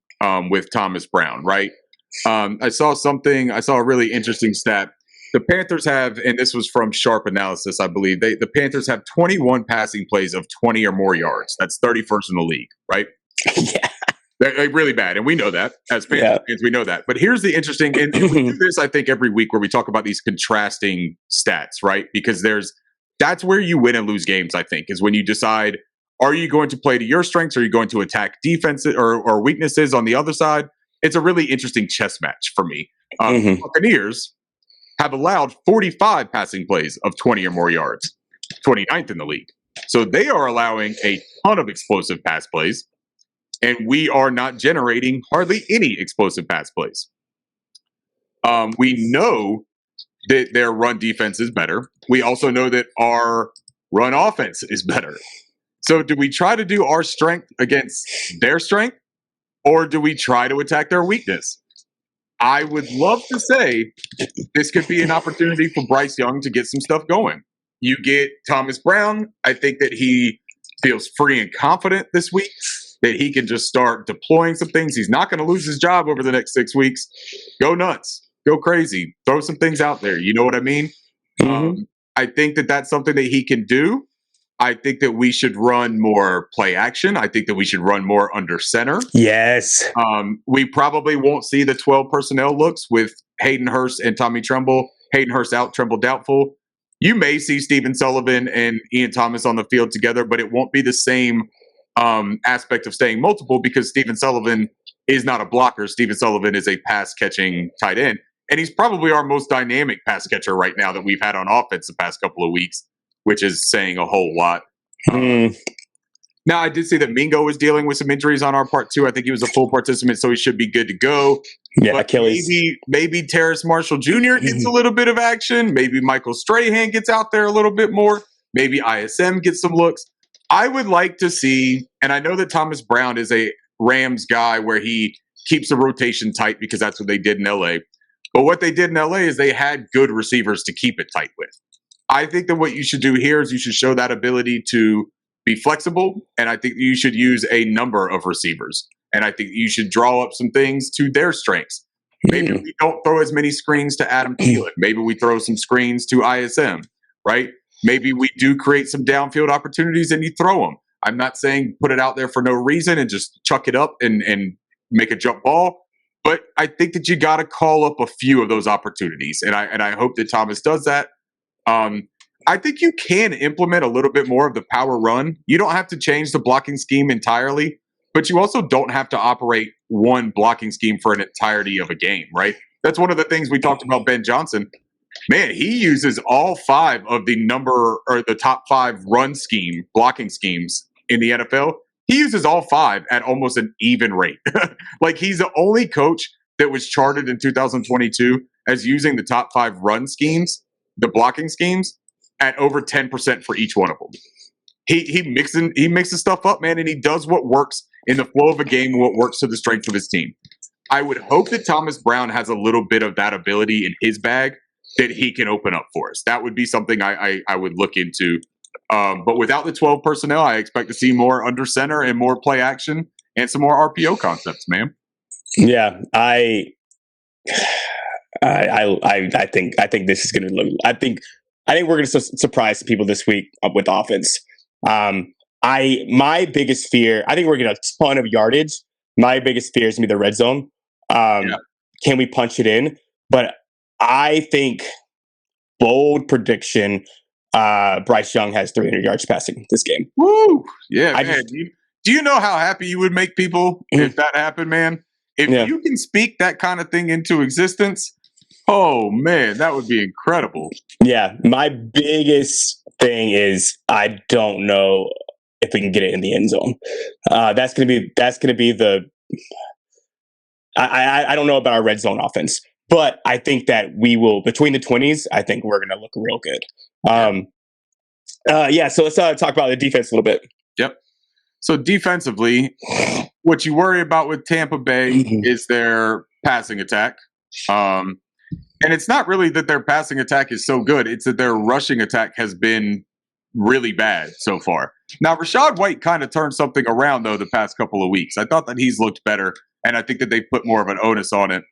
with Thomas Brown, right? I saw a really interesting stat. The Panthers have, and this was from Sharp Analysis, I believe, the Panthers have 21 passing plays of 20 or more yards. That's 31st in the league, right? Yeah. They're really bad, and we know that. As Panthers fans, we know that. But here's the interesting, and we do this, I think, every week where we talk about these contrasting stats, right? Because that's where you win and lose games, I think, is when you decide, are you going to play to your strengths? Or are you going to attack defenses or weaknesses on the other side? It's a really interesting chess match for me. Buccaneers have allowed 45 passing plays of 20 or more yards, 29th in the league. So they are allowing a ton of explosive pass plays, and we are not generating hardly any explosive pass plays. We know that their run defense is better. We also know that our run offense is better. So do we try to do our strength against their strength, or do we try to attack their weakness? I would love to say this could be an opportunity for Bryce Young to get some stuff going. You get Thomas Brown. I think that he feels free and confident this week, that he can just start deploying some things. He's not going to lose his job over the next 6 weeks. Go nuts. Go crazy. Throw some things out there. You know what I mean? Mm-hmm. I think that that's something that he can do. I think that we should run more play action. I think that we should run more under center. Yes. We probably won't see the 12 personnel looks with Hayden Hurst and Tommy Tremble. Hayden Hurst out, Tremble doubtful. You may see Stephen Sullivan and Ian Thomas on the field together, but it won't be the same aspect of staying multiple because Stephen Sullivan is not a blocker. Stephen Sullivan is a pass-catching tight end. And he's probably our most dynamic pass catcher right now that we've had on offense the past couple of weeks, which is saying a whole lot. Now, I did see that Mingo was dealing with some injuries on our part too. I think he was a full participant, so he should be good to go. Yeah, but Achilles. maybe Terrace Marshall Jr. gets a little bit of action. Maybe Michael Strahan gets out there a little bit more. Maybe ISM gets some looks. I would like to see, and I know that Thomas Brown is a Rams guy where he keeps the rotation tight because that's what they did in LA. But what they did in LA is they had good receivers to keep it tight with. I think that what you should do here is you should show that ability to be flexible, and I think you should use a number of receivers. And I think you should draw up some things to their strengths. Maybe we don't throw as many screens to Adam Thielen. Maybe we throw some screens to ISM, right? Maybe we do create some downfield opportunities and you throw them. I'm not saying put it out there for no reason and just chuck it up and make a jump ball. But I think that you got to call up a few of those opportunities. And I hope that Thomas does that. I think you can implement a little bit more of the power run. You don't have to change the blocking scheme entirely, but you also don't have to operate one blocking scheme for an entirety of a game, right? That's one of the things we talked about Ben Johnson. Man, he uses all 5 of the top 5 run scheme, blocking schemes in the NFL. He uses all 5 at almost an even rate. Like he's the only coach that was charted in 2022 as using the top 5 run schemes, the blocking schemes, at over 10% for each one of them. He mixes stuff up, man, and he does what works in the flow of a game and what works to the strength of his team. I would hope that Thomas Brown has a little bit of that ability in his bag that he can open up for us. That would be something I would look into. But without the 12 personnel, I expect to see more under center and more play action and some more RPO concepts, man. Yeah, I think this is going to look. I think we're going to surprise people this week with offense. My biggest fear. I think we're going to a ton of yardage. My biggest fear is going to be the red zone. Can we punch it in? But I think bold prediction. Bryce Young has 300 yards passing this game. Woo! Yeah, man. Do you know how happy you would make people if that happened, man? If you can speak that kind of thing into existence, oh man, that would be incredible. Yeah, my biggest thing is I don't know if we can get it in the end zone. That's gonna be the. I don't know about our red zone offense, but I think that we will between the 20s. I think we're gonna look real good. So let's talk about the defense a little bit. Yep. So defensively, what you worry about with Tampa Bay is their passing attack. And it's not really that their passing attack is so good. It's that their rushing attack has been really bad so far. Now, Rachaad White kind of turned something around, though, the past couple of weeks. I thought that he's looked better, and I think that they put more of an onus on it.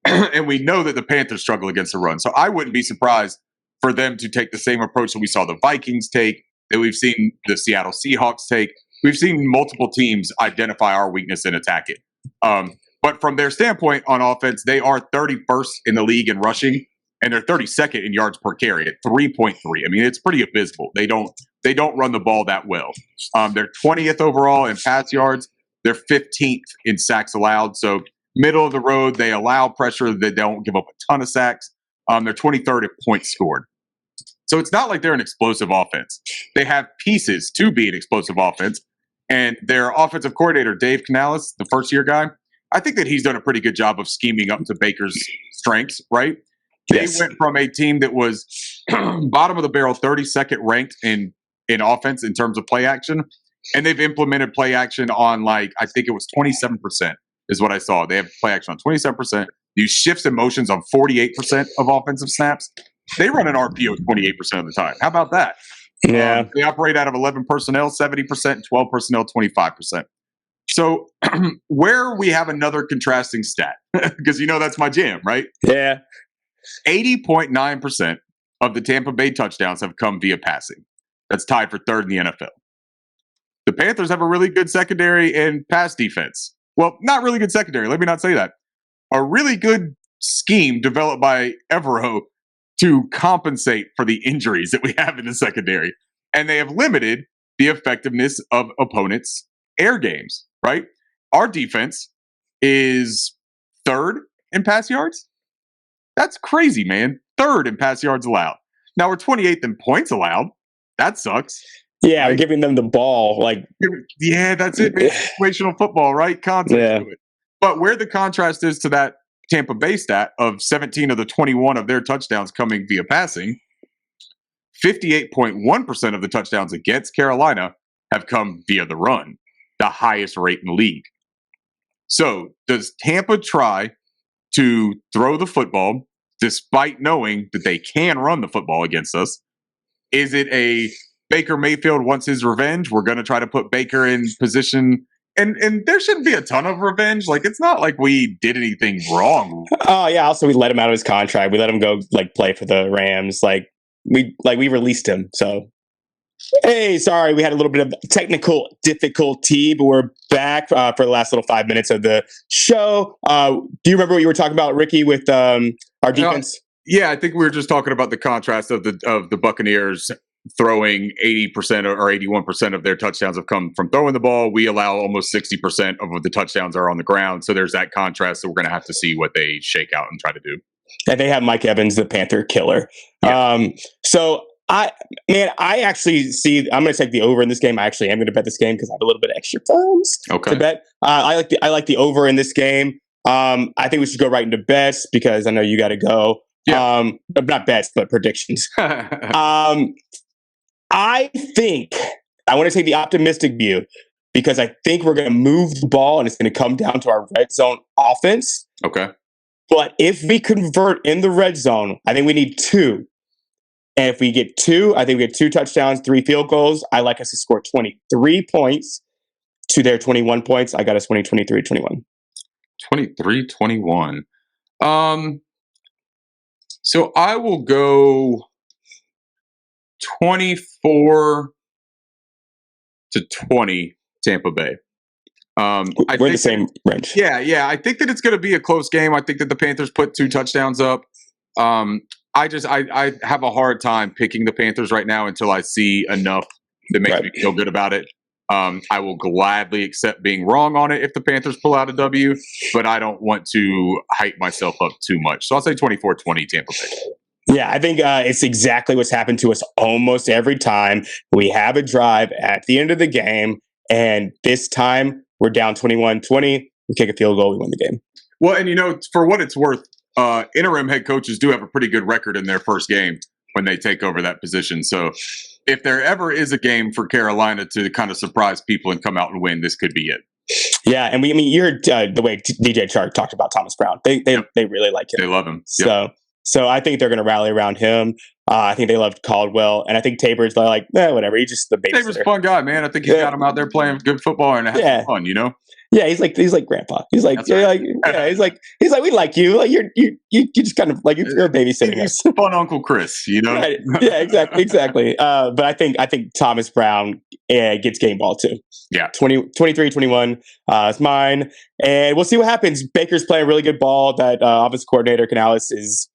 And we know that the Panthers struggle against the run. So I wouldn't be surprised for them to take the same approach that we saw the Vikings take, that we've seen the Seattle Seahawks take. We've seen multiple teams identify our weakness and attack it. But from their standpoint on offense, they are 31st in the league in rushing, and they're 32nd in yards per carry at 3.3. I mean, it's pretty abysmal. They don't run the ball that well. They're 20th overall in pass yards. They're 15th in sacks allowed. So middle of the road, they allow pressure. They don't give up a ton of sacks. They're 23rd in points scored. So it's not like they're an explosive offense. They have pieces to be an explosive offense. And their offensive coordinator, Dave Canales, the first-year guy, I think that he's done a pretty good job of scheming up to Baker's strengths, right? Yes. They went from a team that was bottom of the barrel, 32nd ranked in offense in terms of play action. And they've implemented play action on, I think it was 27% is what I saw. They have play action on 27%. Use shifts and motions on 48% of offensive snaps. They run an RPO 28% of the time. How about that? Yeah. They operate out of 11 personnel, 70%, 12 personnel, 25%. So where we have another contrasting stat, because that's my jam, right? Yeah. 80.9% of the Tampa Bay touchdowns have come via passing. That's tied for third in the NFL. The Panthers have a really good secondary and pass defense. Well, not really good secondary. Let me not say that. A really good scheme developed by Evero to compensate for the injuries that we have in the secondary. And they have limited the effectiveness of opponents' air games, right? Our defense is third in pass yards. That's crazy, man. Third in pass yards allowed. Now we're 28th in points allowed. That sucks. Yeah, I'm giving them the ball. Like, yeah, that's it. Man. Situational football, right? Context to it. But where the contrast is to that Tampa Bay stat of 17 of the 21 of their touchdowns coming via passing, 58.1% of the touchdowns against Carolina have come via the run, the highest rate in the league. So does Tampa try to throw the football despite knowing that they can run the football against us? Is it a Baker Mayfield wants his revenge? We're going to try to put Baker in position. And there shouldn't be a ton of revenge. Like, it's not like we did anything wrong. Oh, yeah. Also, we let him out of his contract. We let him go, like, play for the Rams. We released him. So, hey, sorry. We had a little bit of technical difficulty, but we're back for the last little 5 minutes of the show. Do you remember what you were talking about, Ricky, with our defense? Yeah, I think we were just talking about the contrast of the Buccaneers throwing 80% or 81% of their touchdowns have come from throwing the ball. We allow almost 60% of what the touchdowns are on the ground. So there's that contrast. So we're going to have to see what they shake out and try to do. And they have Mike Evans, the Panther killer. Yeah. So I actually see, I'm going to take the over in this game. I actually am going to bet this game because I have a little bit of extra funds to bet. I like the over in this game. I think we should go right into bets because I know you got to go. Yeah. Not bets, but predictions. I think I want to take the optimistic view because I think we're going to move the ball and it's going to come down to our red zone offense. Okay. But if we convert in the red zone, I think we need 2. And if we get 2, I think we get 2 touchdowns, 3 field goals. I like us to score 23 points to their 21 points. I got us winning 23-21. 23-21. So I will go 24-20 Tampa Bay. We're in the same range. Yeah. I think that it's going to be a close game. I think that the Panthers put 2 touchdowns up. I have a hard time picking the Panthers right now until I see enough that makes me feel good about it. I will gladly accept being wrong on it if the Panthers pull out a W, but I don't want to hype myself up too much. So I'll say 24-20 Tampa Bay. Yeah, I think it's exactly what's happened to us almost every time. We have a drive at the end of the game, and this time we're down 21-20. We kick a field goal, we win the game. Well, and for what it's worth, interim head coaches do have a pretty good record in their first game when they take over that position. So if there ever is a game for Carolina to kind of surprise people and come out and win, this could be it. Yeah, and you heard the way DJ Chark talked about Thomas Brown. They really like him. They love him. Yep. So I think they're going to rally around him. I think they loved Caldwell, and I think Tabor's like, whatever. He's just the babysitter. Tabor's a fun guy, man. I think he's got him out there playing good football and having fun. Yeah, he's like grandpa. He's like, he's like, we like you. Like you just kind of like you're babysitting us. Fun Uncle Chris, Right. Yeah, exactly. But I think Thomas Brown gets game ball too. Yeah, 23-21 is mine, and we'll see what happens. Baker's playing really good ball. That offensive coordinator Canales is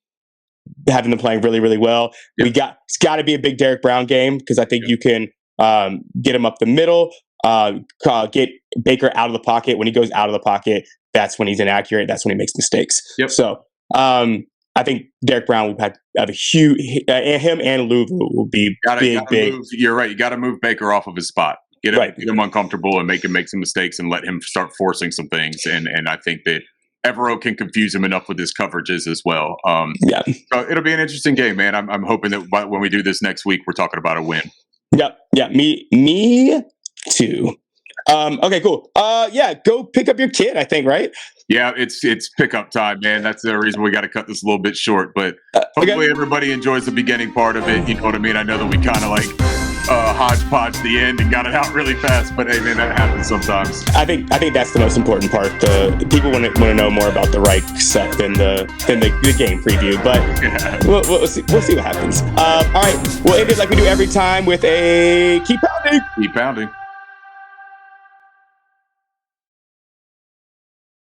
having them playing really, really well. Yep. It's got to be a big Derek Brown game because I think you can get him up the middle. Get Baker out of the pocket. When he goes out of the pocket, that's when he's inaccurate. That's when he makes mistakes. Yep. So I think Derek Brown will have a huge him and Louvu will be big. You're right. You got to move Baker off of his spot. Get him uncomfortable and make him make some mistakes and let him start forcing some things. And I think that Evero can confuse him enough with his coverages as well. So it'll be an interesting game, man. I'm hoping that when we do this next week, we're talking about a win. Yep. Yeah. Me too. Okay, cool. Go pick up your kid, I think, right? Yeah, it's pickup time, man. That's the reason we got to cut this a little bit short, but hopefully everybody enjoys the beginning part of it. You know what I mean? I know that we kind of like hodgepodge the end and got it out really fast, but hey, man, that happens sometimes. I think that's the most important part. People want to know more about the Reich stuff than the game preview, but we'll see what happens. All right, we'll end it like we do every time with a keep pounding. Keep pounding.